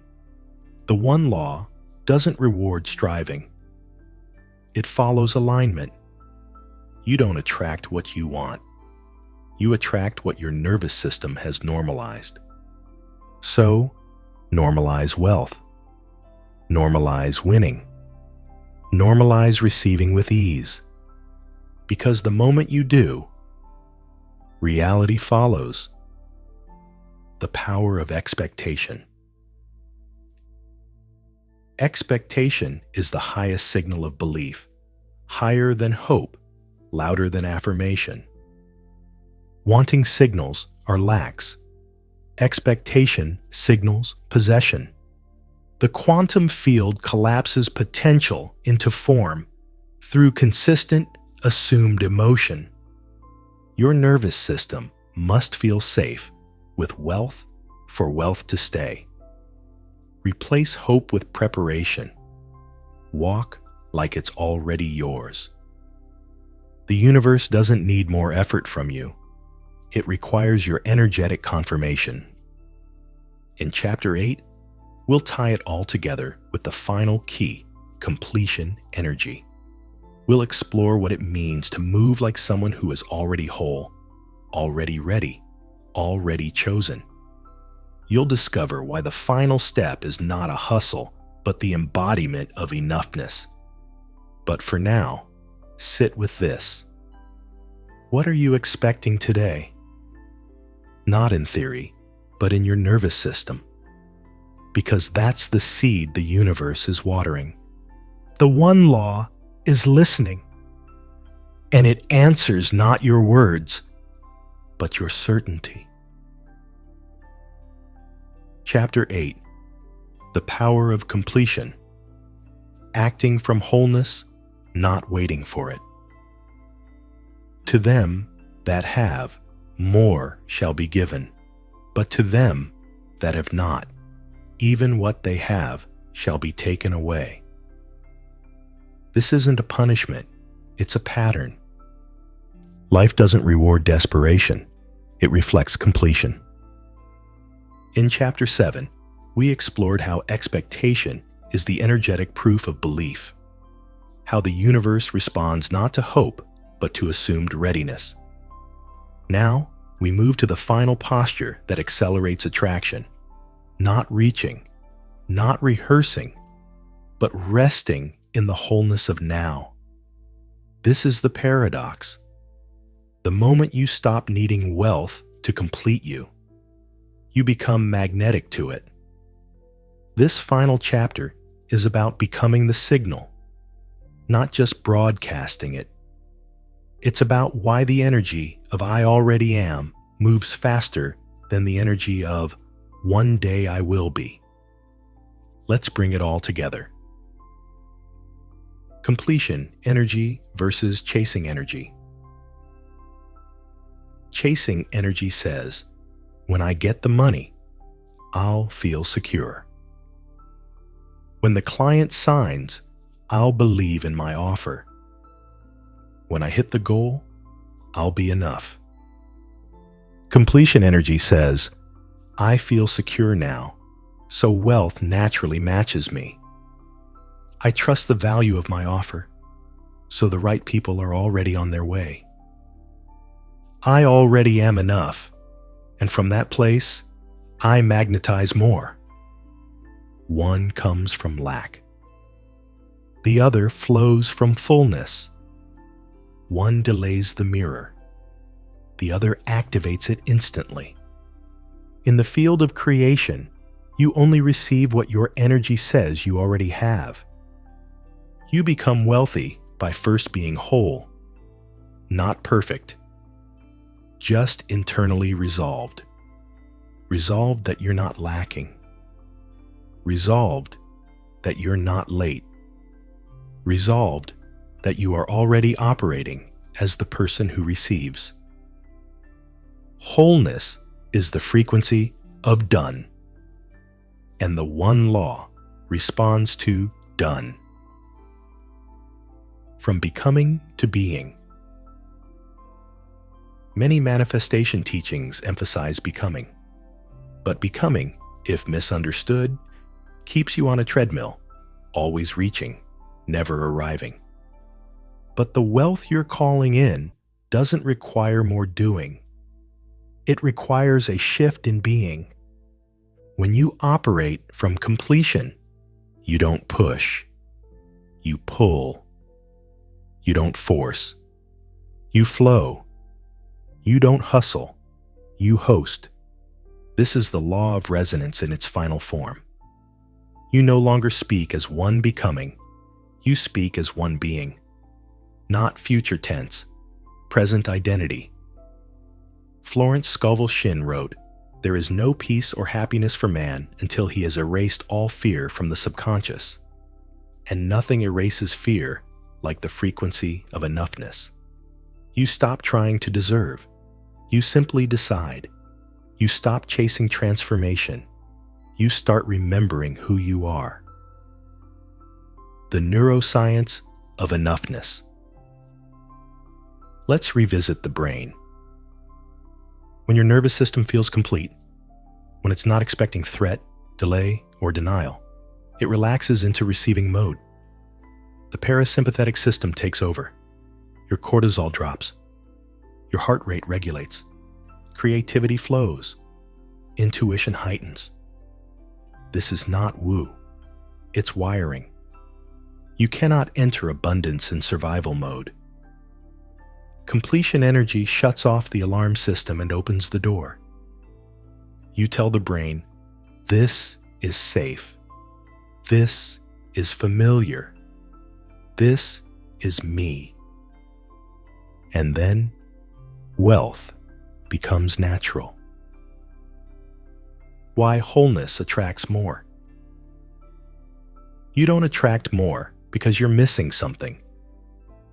The one law doesn't reward striving. It follows alignment. You don't attract what you want. You attract what your nervous system has normalized. So, normalize wealth. Normalize winning. Normalize receiving with ease. Because the moment you do, reality follows. The power of expectation. Expectation is the highest signal of belief, higher than hope, louder than affirmation. Wanting signals are lacks. Expectation signals possession. The quantum field collapses potential into form through consistent, assumed emotion. Your nervous system must feel safe with wealth for wealth to stay. Replace hope with preparation. Walk like it's already yours. The universe doesn't need more effort from you. It requires your energetic confirmation. In Chapter 8, we'll tie it all together with the final key, completion energy. We'll explore what it means to move like someone who is already whole, already ready, already chosen. You'll discover why the final step is not a hustle, but the embodiment of enoughness. But for now, sit with this. What are you expecting today? Not in theory, but in your nervous system. Because that's the seed the universe is watering. The one law is listening. And it answers not your words, but your certainty. Chapter 8. The Power of Completion. Acting from wholeness, not waiting for it. To them that have, more shall be given, but to them that have not, even what they have shall be taken away. This isn't a punishment, it's a pattern. Life doesn't reward desperation, it reflects completion. In Chapter 7, we explored how expectation is the energetic proof of belief, how the universe responds not to hope, but to assumed readiness. Now, we move to the final posture that accelerates attraction, not reaching, not rehearsing, but resting in the wholeness of now. This is the paradox. The moment you stop needing wealth to complete you, you become magnetic to it. This final chapter is about becoming the signal, not just broadcasting it. It's about why the energy of I already am moves faster than the energy of one day I will be. Let's bring it all together. Completion energy versus chasing energy. Chasing energy says, when I get the money, I'll feel secure. When the client signs, I'll believe in my offer. When I hit the goal, I'll be enough. Completion energy says, I feel secure now, so wealth naturally matches me. I trust the value of my offer, so the right people are already on their way. I already am enough, and from that place, I magnetize more. One comes from lack. The other flows from fullness. One delays the mirror. The other activates it instantly. In the field of creation, you only receive what your energy says you already have. You become wealthy by first being whole, not perfect, just internally resolved. Resolved that you're not lacking. Resolved that you're not late. Resolved that you are already operating as the person who receives. Wholeness is the frequency of done, and the one law responds to done. From becoming to being. Many manifestation teachings emphasize becoming, but becoming, if misunderstood, keeps you on a treadmill, always reaching, never arriving. But the wealth you're calling in doesn't require more doing. It requires a shift in being. When you operate from completion, you don't push, you pull. You don't force, you flow. You don't hustle, you host. This is the law of resonance in its final form. You no longer speak as one becoming, you speak as one being. Not future tense, present identity. Florence Scovel Shinn wrote, "There is no peace or happiness for man until he has erased all fear from the subconscious. And nothing erases fear like the frequency of enoughness." You stop trying to deserve. You simply decide. You stop chasing transformation. You start remembering who you are. The neuroscience of enoughness. Let's revisit the brain. When your nervous system feels complete, when it's not expecting threat, delay, or denial, it relaxes into receiving mode. The parasympathetic system takes over. Your cortisol drops. Your heart rate regulates. Creativity flows. Intuition heightens. This is not woo. It's wiring. You cannot enter abundance in survival mode. Completion energy shuts off the alarm system and opens the door. You tell the brain, this is safe. This is familiar. This is me. And then, wealth becomes natural. Why wholeness attracts more. You don't attract more because you're missing something.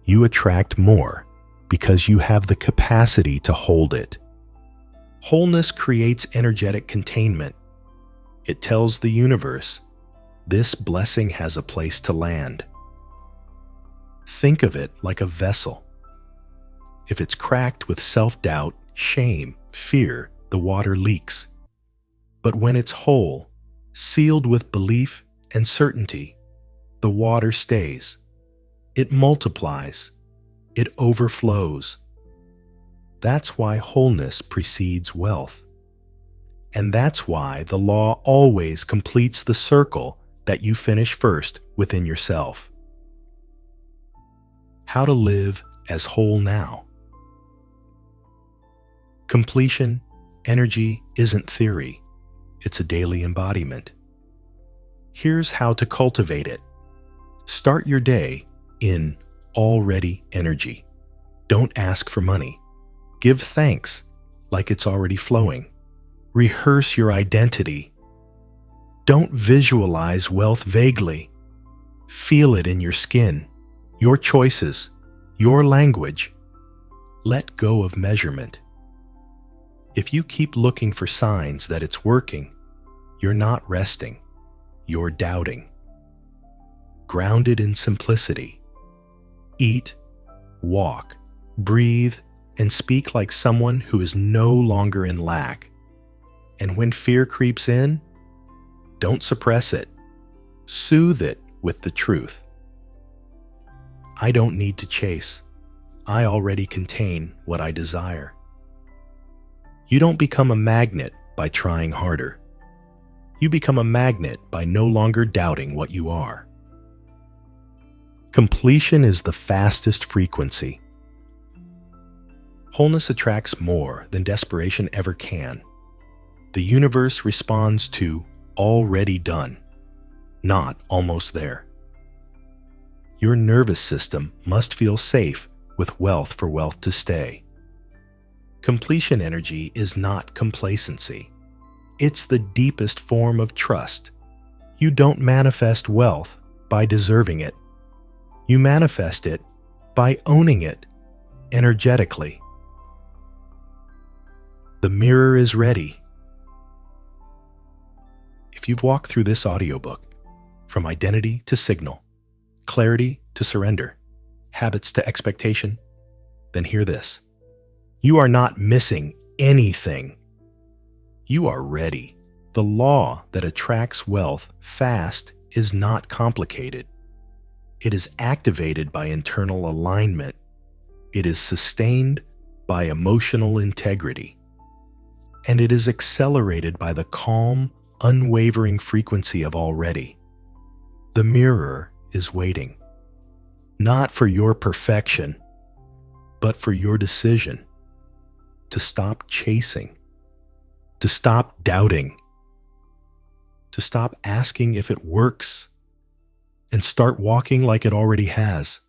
You attract more because you have the capacity to hold it. Wholeness creates energetic containment. It tells the universe, this blessing has a place to land. Think of it like a vessel. If it's cracked with self-doubt, shame, fear, the water leaks. But when it's whole, sealed with belief and certainty, the water stays. It multiplies. It overflows. That's why wholeness precedes wealth. And that's why the law always completes the circle that you finish first within yourself. How to live as whole now. Completion, energy isn't theory. It's a daily embodiment. Here's how to cultivate it. Start your day in already energy. Don't ask for money. Give thanks like it's already flowing. Rehearse your identity. Don't visualize wealth vaguely. Feel it in your skin, your choices, your language. Let go of measurement. If you keep looking for signs that it's working, you're not resting, you're doubting. Grounded in simplicity. Eat, walk, breathe, and speak like someone who is no longer in lack. And when fear creeps in, don't suppress it. Soothe it with the truth. I don't need to chase. I already contain what I desire. You don't become a magnet by trying harder. You become a magnet by no longer doubting what you are. Completion is the fastest frequency. Wholeness attracts more than desperation ever can. The universe responds to already done, not almost there. Your nervous system must feel safe with wealth for wealth to stay. Completion energy is not complacency. It's the deepest form of trust. You don't manifest wealth by deserving it. You manifest it by owning it. energetically. The mirror is ready. If you've walked through this audiobook, from identity to signal, clarity to surrender, habits to expectation, then hear this. You are not missing anything. You are ready. The law that attracts wealth fast is not complicated. It is activated by internal alignment. It is sustained by emotional integrity. And it is accelerated by the calm, unwavering frequency of already. The mirror is waiting, not for your perfection, but for your decision to stop chasing, to stop doubting, to stop asking if it works, and start walking like it already has.